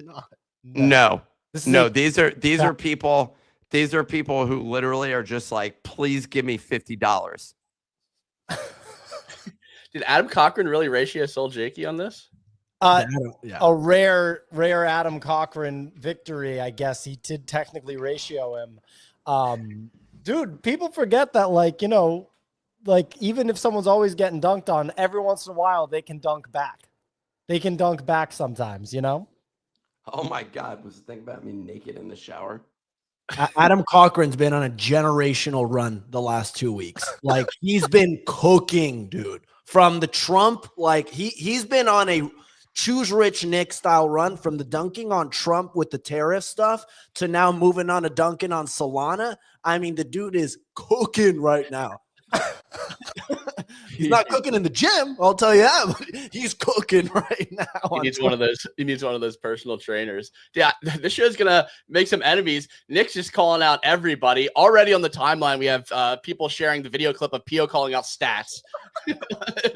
not. No. This is No, a- these are people. These are people who literally are just like, please give me $50. Did Adam Cochran really ratio sold Jakey on this? Yeah. a rare Adam Cochran victory, I guess. He did technically ratio him. Dude, people forget that, like, you know, like even if someone's always getting dunked on, every once in a while they can dunk back. They can dunk back sometimes, you know? Oh my God. Was the thing about me naked in the shower? Adam Cochran's been on a generational run the last 2 weeks. Like he's been cooking, dude. From the Trump, like he's been on a choose rich Nick style run from the dunking on Trump with the tariff stuff to now moving on to dunking on Solana. I mean, the dude is cooking right now. He's not cooking in the gym, I'll tell you that, but he's cooking right now. He needs one of those. He needs one of those personal trainers. Yeah, this show's gonna make some enemies. Nick's just calling out everybody already on the timeline. We have people sharing the video clip of Pio calling out Stats.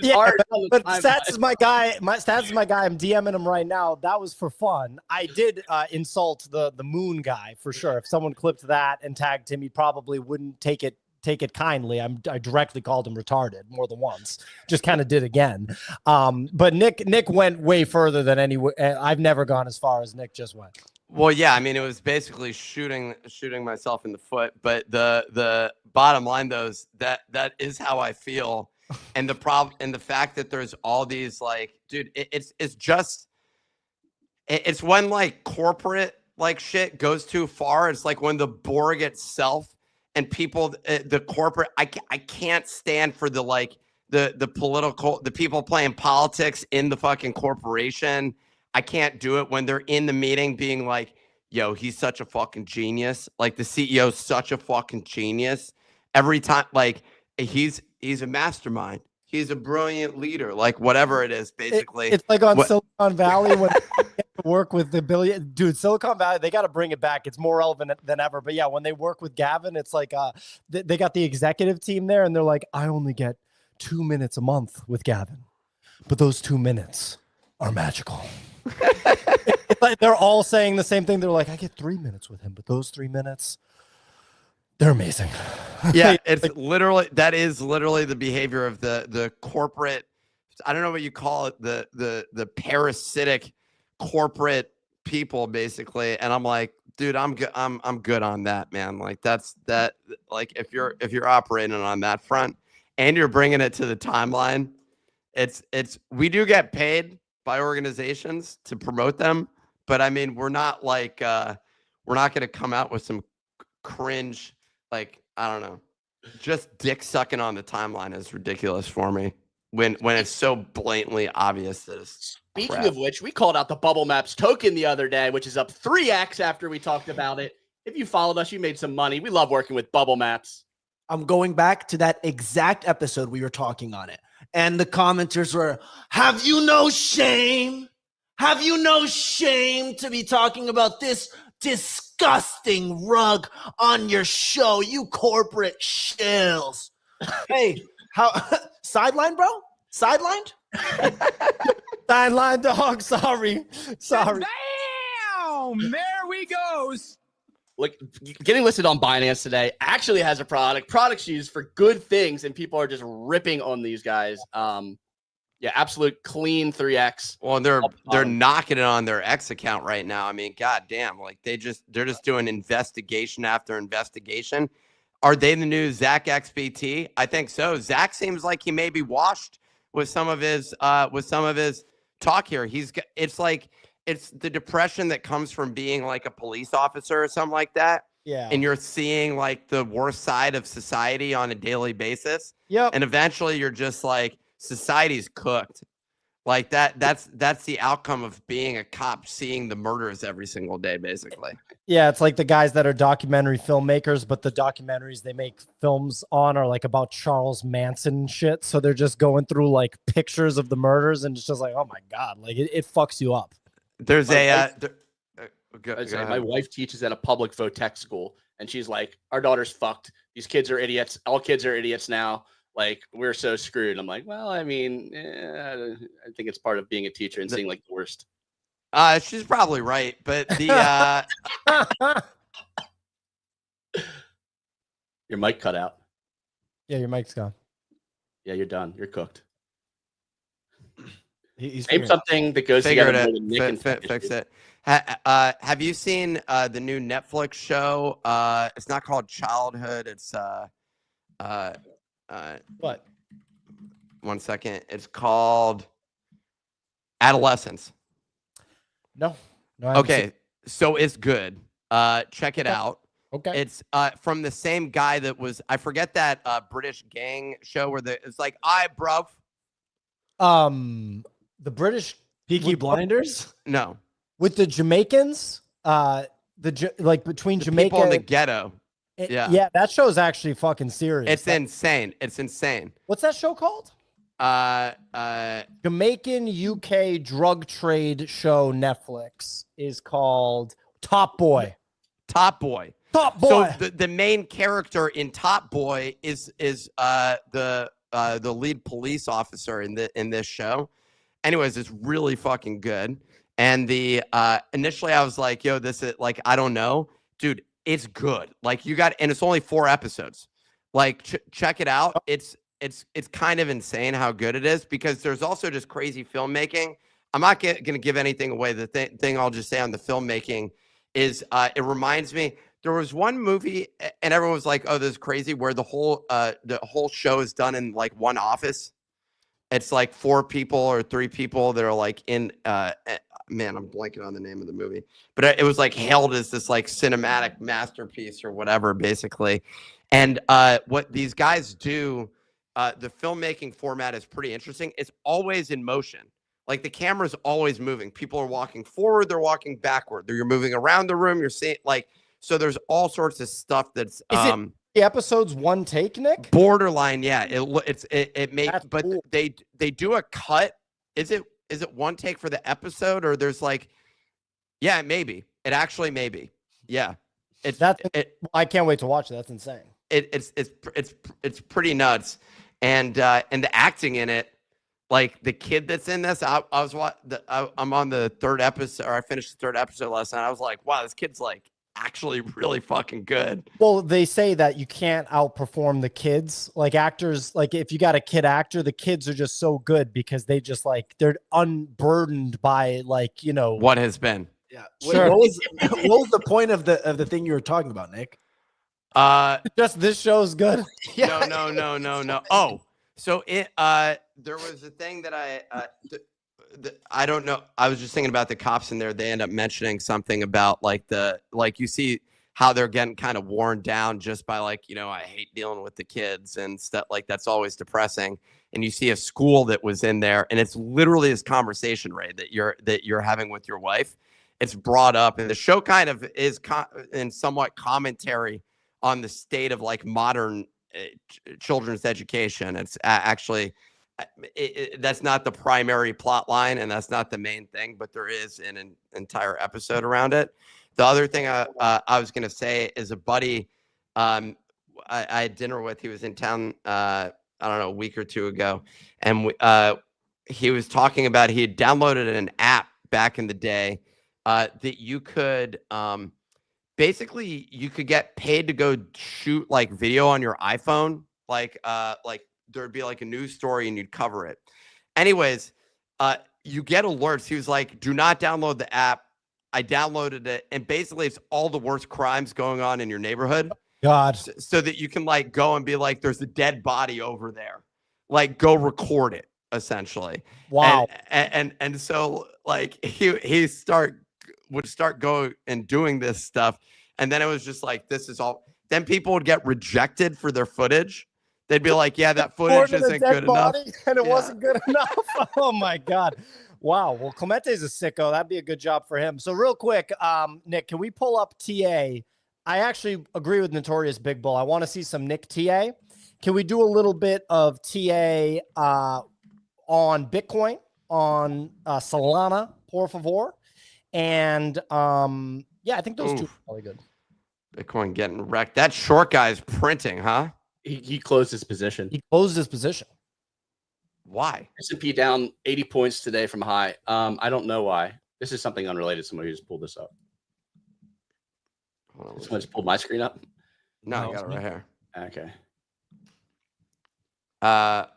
Yeah, but Stats is my guy. Stats is my guy. I'm DMing him right now. That was for fun. I did insult the Moon guy for sure. If someone clipped that and tagged him, he probably wouldn't take it kindly. I directly called him retarded more than once. Just kind of did again. But Nick went way further than I've never gone as far as Nick just went. Well, yeah, I mean, it was basically shooting myself in the foot. But the bottom line, though, is that is how I feel. And the problem, and the fact that there's all these, like, dude, it's when like corporate like shit goes too far. It's like when the Borg itself and people, the corporate, I can't stand for the like the political, the people playing politics in the fucking corporation. I can't do it when they're in the meeting being like, yo, he's such a fucking genius. Like the CEO's such a fucking genius. Every time, like he's a mastermind. He's a brilliant leader, like whatever it is, basically. It's like on Silicon Valley when they get to work with the billion dude. Silicon Valley, they got to bring it back. It's more relevant than ever. But yeah, when they work with Gavin, it's like they got the executive team there, and they're like, I only get 2 minutes a month with Gavin, but those 2 minutes are magical. It's like they're all saying the same thing. They're like, I get 3 minutes with him, but those 3 minutes, they're amazing. Yeah, it's literally, that is literally the behavior of the corporate, I don't know what you call it, the parasitic corporate people, basically. And I'm like, dude, I'm good on that, man. Like that like if you're operating on that front and you're bringing it to the timeline, we do get paid by organizations to promote them, but I mean, we're not like we're not going to come out with some cringe, like, I don't know, just dick sucking on the timeline is ridiculous for me when it's so blatantly obvious that it's Speaking crap. of which, we called out the Bubble Maps token the other day, which is up 3x after we talked about it. If you followed us, you made some money. We love working with Bubble Maps. I'm going back to that exact episode we were talking on it. And the commenters were, have you no shame? Have you no shame to be talking about this disgusting rug on your show, you corporate shills? Hey, how sideline, bro? Sidelined? Sideline dog. Sorry. Bam! There we go. Like getting listed on Binance today actually has a products used for good things, and people are just ripping on these guys. Yeah, absolute clean 3x. Well, they're knocking it on their X account right now. I mean, goddamn, like they're just doing investigation after investigation. Are they the new ZackXBT? I think so. Zach seems like he may be washed with some of his talk here. It's the depression that comes from being like a police officer or something like that. Yeah. And you're seeing like the worst side of society on a daily basis. Yep. And eventually you're just like, society's cooked. Like that's the outcome of being a cop, seeing the murders every single day, basically. Yeah, it's like the guys that are documentary filmmakers, but the documentaries they make films on are like about Charles Manson shit. So they're just going through like pictures of the murders, and it's just like, oh my God, like it fucks you up. There's my wife teaches at a public vo tech school, and she's like, our daughter's fucked. These kids are idiots. All kids are idiots now. like, we're so screwed. I'm like, well, I mean, I think it's part of being a teacher and seeing like the worst. She's probably right, but the Your mic cut out. Yeah, your mic's gone. Yeah, you're done. You're cooked. He's Name something that goes figured together it. more than Nick and Fix issues. it. Have you seen the new Netflix show? It's not called Childhood. It's What? one second. It's called Adolescence. No. I haven't Okay, so it's good. Check it out. Okay. It's from the same guy that was, I forget that British gang show where it's like, bruv. The British Peaky Blinders. No. with the Jamaicans, like between The Jamaica people in the ghetto. yeah, that show's actually fucking serious. It's insane. It's insane. What's that show called? Jamaican UK drug trade show Netflix is called Top Boy. Top Boy. Top Boy. So the main character in Top Boy is the lead police officer in this show. Anyways, it's really fucking good. And the initially I was like, yo, this is like, I don't know, dude, it's good. Like and it's only 4 episodes. Like check it out. It's kind of insane how good it is, because there's also just crazy filmmaking. I'm not going to give anything away. The thing I'll just say on the filmmaking is it reminds me, there was one movie and everyone was like, oh, this is crazy, where the whole show is done in like one office. It's like 4 people or 3 people that are like in man, I'm blanking on the name of the movie, but it was like hailed as this like cinematic masterpiece or whatever, basically. And what these guys do, the filmmaking format is pretty interesting. It's always in motion. Like the camera's always moving. People are walking forward, they're walking backward. You're moving around the room. You're seeing so there's all sorts of stuff that's the episode's one take, Nick? borderline. Yeah, it made, That's but cool. they do a cut. Is it one take for the episode, or there's like, yeah, maybe it actually maybe, yeah. I can't wait to watch it. That's insane. It's pretty nuts, and the acting in it, like the kid that's in this, I'm on the 3rd episode, or I finished the 3rd episode last night. I was like, wow, this kid's like actually really fucking good. Well, they say that you can't outperform the kids. Like actors, like if you got a kid actor, the kids are just so good because they just like, they're unburdened by like, What has been. Yeah. Sure. What was the point of the thing you were talking about, Nick? Just this show's good. Yeah. No. Oh, so there was a thing that I don't know. I was just thinking about the cops in there. They end up mentioning something about like you see how they're getting kind of worn down just by like, I hate dealing with the kids and stuff. Like that's always depressing. And you see a school that was in there, and it's literally this conversation, Ray, that you're having with your wife. It's brought up, and the show kind of is in somewhat commentary on the state of like modern children's education. It's actually, that's not the primary plot line, and that's not the main thing, but there is an entire episode around it. The other thing I was going to say is a buddy I had dinner with. He was in town, I don't know, a week or 2 ago, and he was talking about he had downloaded an app back in the day that you could basically you could get paid to go shoot like video on your iPhone, like there'd be like a news story and you'd cover it. Anyways, you get alerts. He was like, do not download the app. I downloaded it, and basically it's all the worst crimes going on in your neighborhood. God. So that you can like go and be like, there's a dead body over there. Like go record it, essentially. Wow. And so like he would start going and doing this stuff. And then it was just like, this is all. Then people would get rejected for their footage. They'd be like, yeah, that footage isn't good enough. And it wasn't good enough. Oh my God. Wow. Well, Clemente's a sicko. That'd be a good job for him. So real quick, Nick, can we pull up TA? I actually agree with Notorious Big Bull. I want to see some Nick TA. Can we do a little bit of TA on Bitcoin, on Solana, por favor? And yeah, I think those two are probably good. Bitcoin getting wrecked. That short guy's printing, huh? He closed his position. He closed his position. Why? S&P down 80 points today from high. I don't know why. This is something unrelated. Somebody just pulled this up. Someone just pulled my screen up. No, I got it right here. Okay.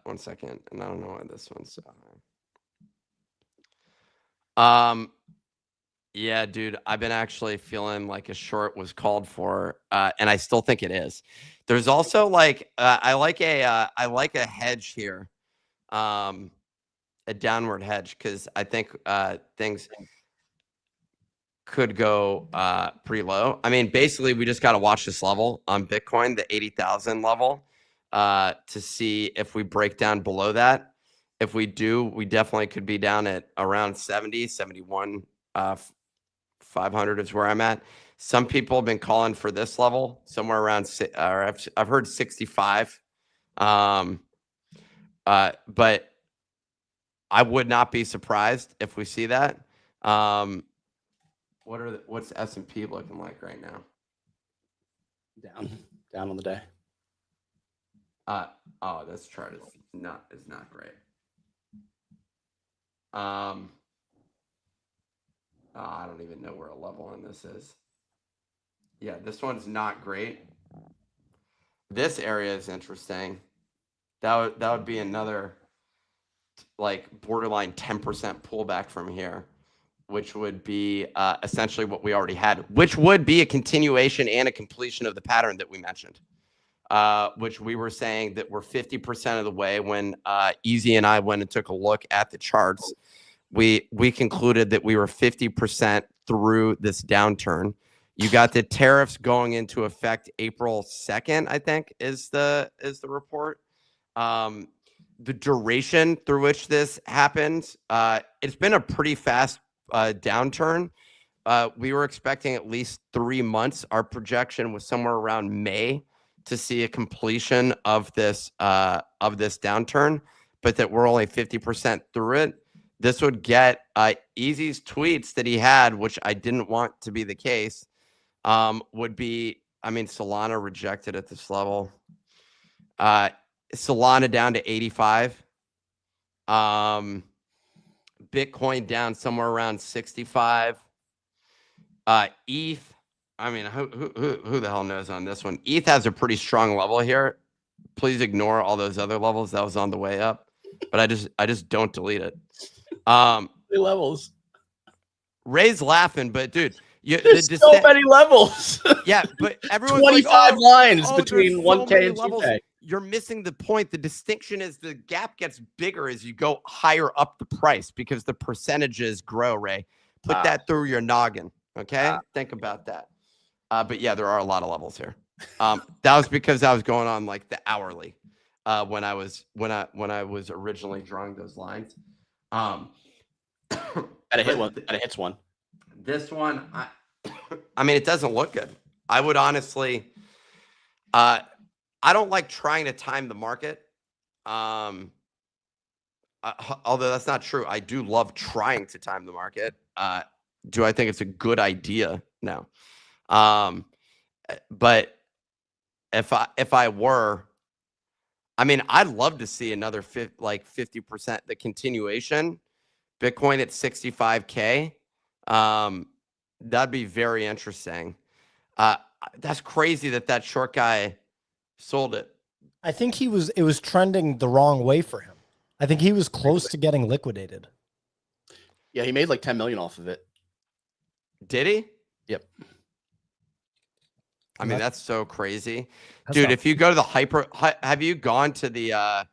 1 second, and I don't know why this one's so high. Yeah, dude, I've been actually feeling like a short was called for, and I still think it is. There's also like I like a hedge here, a downward hedge, because I think things could go pretty low. I mean, basically, we just got to watch this level on Bitcoin, the 80,000 level, to see if we break down below that. If we do, we definitely could be down at around 70, 71, 500 is where I'm at. Some people have been calling for this level somewhere around, or I've heard 65. But I would not be surprised if we see that. What's S&P looking like right now? Down on the day. Oh, this chart is not great. I don't even know where a level on this is. Yeah, this one's not great. This area is interesting. That would be another like borderline 10% pullback from here, which would be essentially what we already had, which would be a continuation and a completion of the pattern that we mentioned, which we were saying that we're 50% of the way when Easy and I went and took a look at the charts. We concluded that we were 50% through this downturn. You got the tariffs going into effect April 2nd, I think is the report. The duration through which this happened, it's been a pretty fast downturn. We were expecting at least 3 months. Our projection was somewhere around May to see a completion of this downturn, but that we're only 50% through it. This would get Easy's tweets that he had, which I didn't want to be the case, would be, I mean, Solana rejected at this level. Solana down to 85. Bitcoin down somewhere around 65. ETH, I mean, who the hell knows on this one? ETH has a pretty strong level here. Please ignore all those other levels. That was on the way up, but I just don't delete it. Levels. Ray's laughing, but dude, there's so many levels. Yeah, but everyone's 25 like, lines between 1K and levels. 2K. You're missing the point. The distinction is the gap gets bigger as you go higher up the price because the percentages grow, Ray. Put that through your noggin, okay? Think about that. But yeah, there are a lot of levels here. That was because I was going on like the hourly when I was originally drawing those lines. Gotta hit one. This one, I mean, it doesn't look good. I would honestly, I don't like trying to time the market. Although that's not true. I do love trying to time the market. Do I think it's a good idea? No. But if I were, I mean, I'd love to see another 50%, the continuation. Bitcoin at 65K. That'd be very interesting. That's crazy that short guy sold it. I think it was trending the wrong way for him. I think he was close to getting liquidated. Yeah, he made like 10 million off of it. Did he? Yep. I mean, that's so crazy. Dude, if you go to the have you gone to the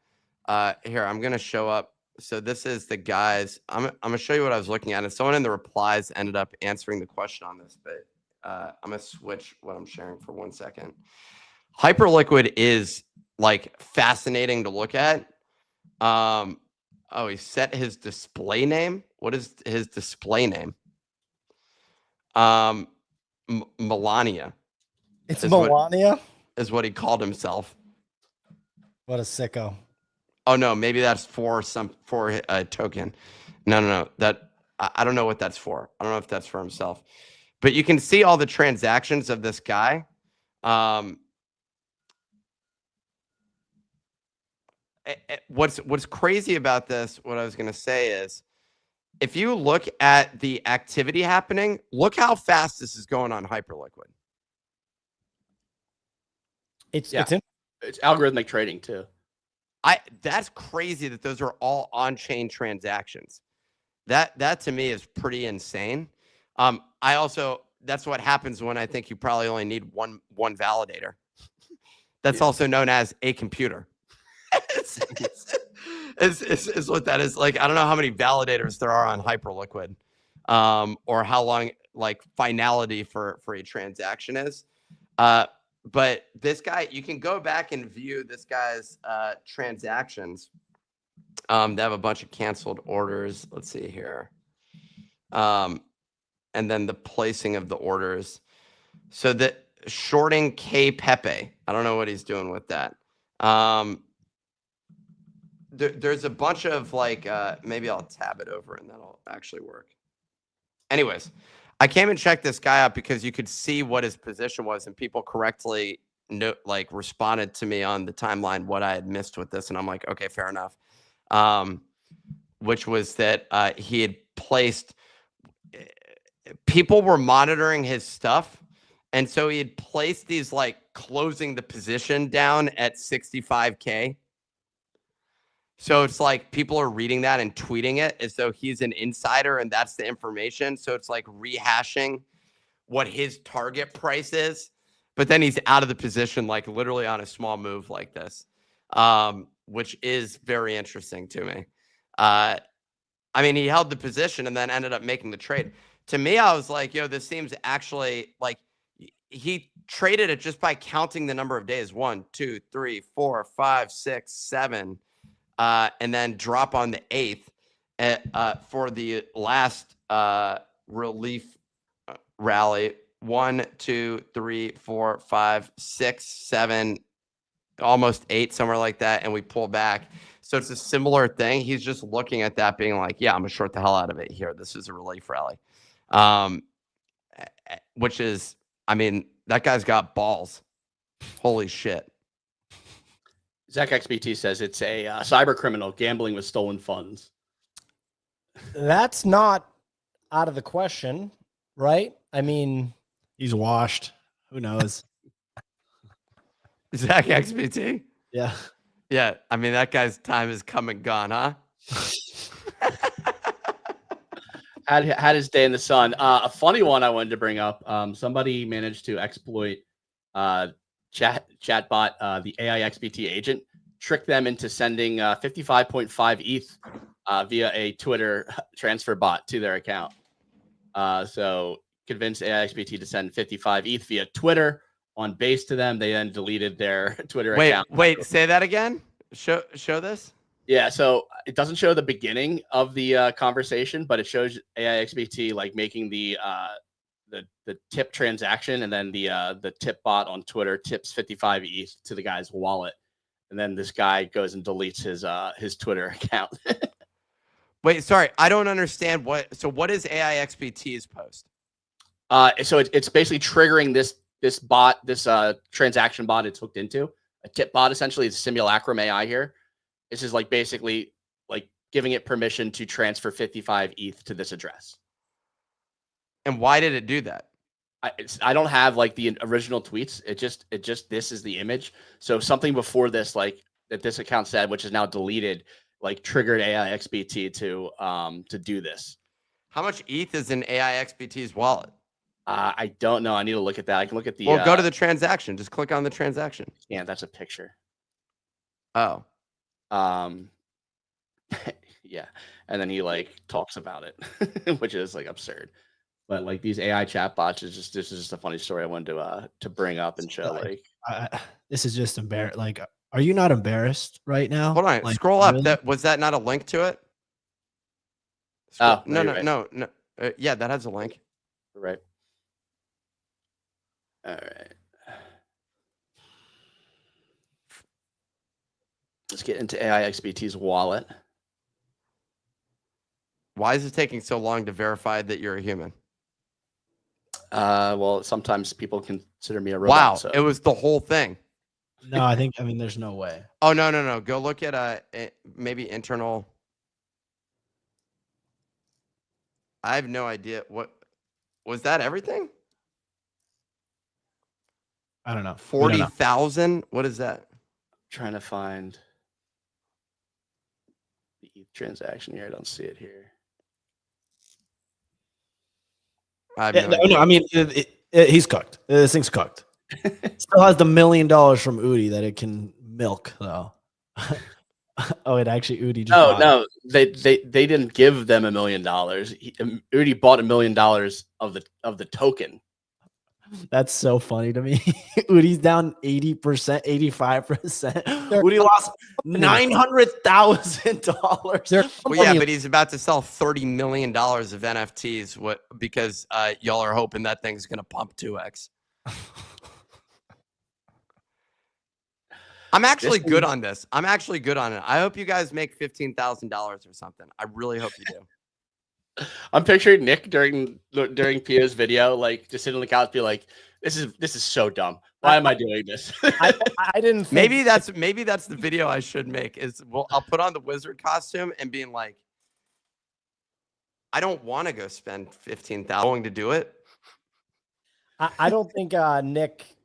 here, I'm going to show up. So this is the guys. I'm going to show you what I was looking at. And someone in the replies ended up answering the question on this, but I'm going to switch what I'm sharing for 1 second. Hyperliquid is like fascinating to look at. Oh, he set his display name. What is his display name? Melania. It's Melania? Is what he called himself. What a sicko. Oh no, maybe that's for a token. No. That I don't know what that's for. I don't know if that's for himself. But you can see all the transactions of this guy. what's crazy about this, what I was going to say is, if you look at the activity happening, look how fast this is going on Hyperliquid. It's algorithmic trading too. That's crazy that those are all on-chain transactions. That to me is pretty insane. That's what happens when I think you probably only need one validator. That's also known as a computer. is what that is. Like, I don't know how many validators there are on Hyperliquid, or how long like finality for a transaction is. But this guy, you can go back and view this guy's transactions. They have a bunch of canceled orders. Let's see here. And then the placing of the orders. So that shorting K Pepe. I don't know what he's doing with that. There's a bunch of like, maybe I'll tab it over and that'll actually work. Anyways, I came and checked this guy out because you could see what his position was, and people correctly responded to me on the timeline what I had missed with this. And I'm like, okay, fair enough. Which was that he had placed, people were monitoring his stuff. And so he had placed these like closing the position down at 65K. So it's like people are reading that and tweeting it as though he's an insider and that's the information. So it's like rehashing what his target price is, but then he's out of the position, like literally on a small move like this, which is very interesting to me. I mean, he held the position and then ended up making the trade. To me, I was like, yo, this seems actually like he traded it just by counting the number of days. 1, 2, 3, 4, 5, 6, 7. And then drop on the 8th for the last relief rally. 1, 2, 3, 4, 5, 6, 7, almost 8, somewhere like that. And we pull back. So it's a similar thing. He's just looking at that being like, yeah, I'm going to short the hell out of it here. This is a relief rally. Which is, I mean, that guy's got balls. Holy shit. ZackXBT says it's a cyber criminal gambling with stolen funds. That's not out of the question, right? I mean, he's washed. Who knows? ZackXBT? Yeah. Yeah. I mean, that guy's time is come and gone, huh? had his day in the sun. A funny one I wanted to bring up. Somebody managed to exploit chatbot, the AIXBT agent, trick them into sending 55.5 ETH via a Twitter transfer bot to their account. So convinced AIXBT to send 55 ETH via Twitter on base to them. They then deleted their Twitter account. Wait, say that again. Show this. Yeah, so it doesn't show the beginning of the conversation, but it shows AIXBT like making the tip transaction, and then the tip bot on Twitter tips 55 ETH to the guy's wallet, and then this guy goes and deletes his Twitter account. Wait, sorry, I don't understand what. So what is AIXBT's post? So it's basically triggering this bot, this transaction bot it's hooked into, a tip bot essentially. It's simulacrum AI here. This is like basically like giving it permission to transfer 55 ETH to this address. And why did it do that? I don't have like the original tweets. It just this is the image. So something before this, like that this account said, which is now deleted, like triggered AIXBT to do this. How much ETH is in AIXBT's wallet? I don't know. I need to look at that. I can look at the. Well, go to the transaction. Just click on the transaction. Yeah, that's a picture. Oh. Yeah, and then he like talks about it, which is like absurd. But like these AI chatbots this is just a funny story I wanted to bring up and show. Like this is just embarrassing. Like, are you not embarrassed right now? Hold on, like, scroll up. really? Was that not a link to it? No. Yeah, that has a link. Right. All right. Let's get into AIXBT's wallet. Why is it taking so long to verify that you're a human? Well, sometimes people consider me a robot. Wow, so. it was the whole thing. No, I mean, there's no way. Oh, no. Go look at maybe internal. I have no idea. What was that? Everything? I don't know. 40,000? What is that? Trying to find the ETH transaction here. I don't see it here. I have no idea. No, I mean, he's cooked. This thing's cooked. Still has the $1 million from Udi that it can milk, though. Oh, it actually Udi just bought No, they didn't give them $1 million. Udi bought $1 million of the token. That's so funny to me. Udi's down 80%, 85%. Udi lost $900,000. Well, yeah, but he's about to sell $30 million of NFTs because y'all are hoping that thing's going to pump 2x. I'm actually good on this. I'm actually good on it. I hope you guys make $15,000 or something. I really hope you do. I'm picturing Nick during Pia's video, like just sitting on the couch, be like, "This is so dumb. Why am I doing this?" I didn't. Think maybe that's the video I should make. I'll put on the wizard costume and being like, I don't want to go spend $15,000 going to do it. I don't think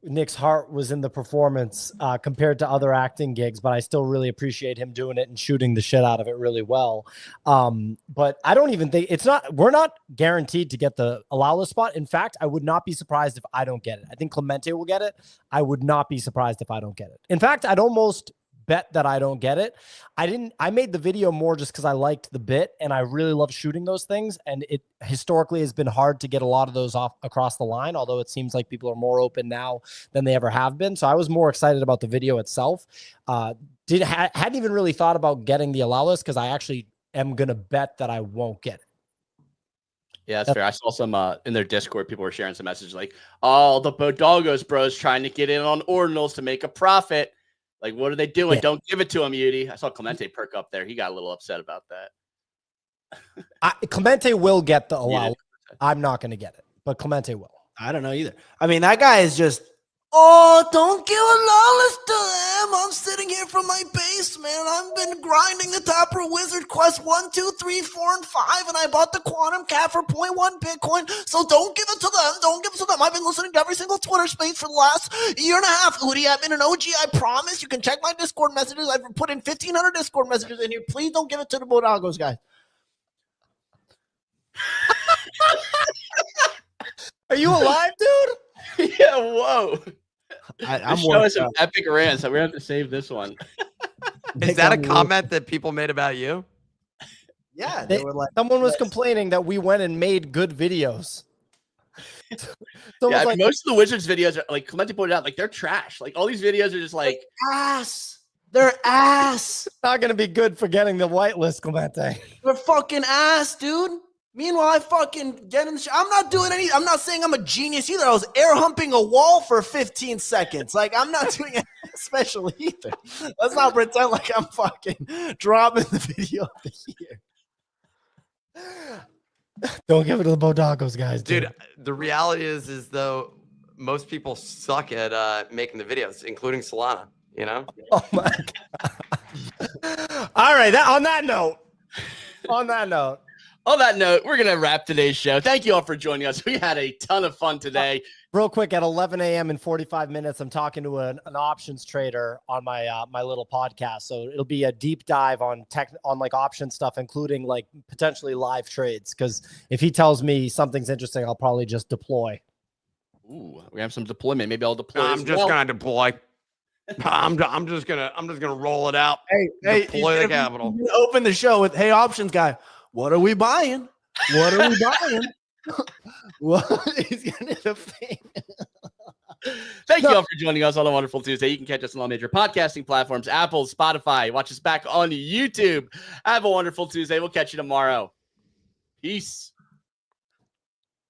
Nick's heart was in the performance compared to other acting gigs, but I still really appreciate him doing it and shooting the shit out of it really well. But I don't even think we're not guaranteed to get the allow spot. In fact, I would not be surprised if I don't get it. I think Clemente will get it. I would not be surprised if I don't get it. In fact, I'd almost bet that I don't get it. I made the video more just because I liked the bit and I really love shooting those things. And it historically has been hard to get a lot of those off across the line, although it seems like people are more open now than they ever have been. So I was more excited about the video itself. Hadn't even really thought about getting the allow list because I actually am going to bet that I won't get it. Yeah, that's fair. I saw some in their Discord, people were sharing some messages like, "Oh, the Bodogos bros trying to get in on ordinals to make a profit. Like, what are they doing? Yeah. Don't give it to him, Udi." I saw Clemente perk up there. He got a little upset about that. Clemente will get the allow. I'm not going to get it, but Clemente will. I don't know either. I mean, that guy is just, oh, don't give a lawless to him. I'm sitting here from my basement. I've been grinding the Topper Wizard Quest 1, 2, 3, 4, and 5, and I bought the Quantum Cat for 0.1 Bitcoin. So don't give it to them. Don't give it to them. I've been listening to every single Twitter space for the last year and a half. Udi, I've been an OG. I promise. You can check my Discord messages. I've put in 1,500 Discord messages in here. Please don't give it to the Bodogos, guys. Are you alive, dude? Yeah, whoa. I'm showing some epic rants, so we're going to have to save this one. Is that a comment that people made about you? Yeah, they were like, someone was complaining that we went and made good videos. Yeah, like, most of the Wizards videos are like Clemente pointed out, like they're trash. Like all these videos are just like ass. They're ass. Not going to be good for getting the whitelist, Clemente. They're fucking ass, dude. Meanwhile, I fucking get in the I'm not doing any. I'm not saying I'm a genius either. I was air humping a wall for 15 seconds. Like, I'm not doing anything special either. Let's not pretend like I'm fucking dropping the video of the year. Don't give it to the Bodogos, guys. Dude, the reality is though, most people suck at making the videos, including Solana, you know? Oh, my God. All right. On that note, On that note, we're going to wrap today's show. Thank you all for joining us. We had a ton of fun today. Real quick, at 11 a.m. in 45 minutes, I'm talking to an options trader on my my little podcast. So it'll be a deep dive on like option stuff, including like potentially live trades. Because if he tells me something's interesting, I'll probably just deploy. Ooh, we have some deployment. Maybe I'll deploy. I'm just gonna deploy. I'm just gonna roll it out. Hey, deploy the capital. Open the show with, "Hey, options guy, what are we buying? What are we buying?" What is gonna the thing? Thank you all for joining us on a wonderful Tuesday. You can catch us on all major podcasting platforms: Apple, Spotify. Watch us back on YouTube. Have a wonderful Tuesday. We'll catch you tomorrow. Peace.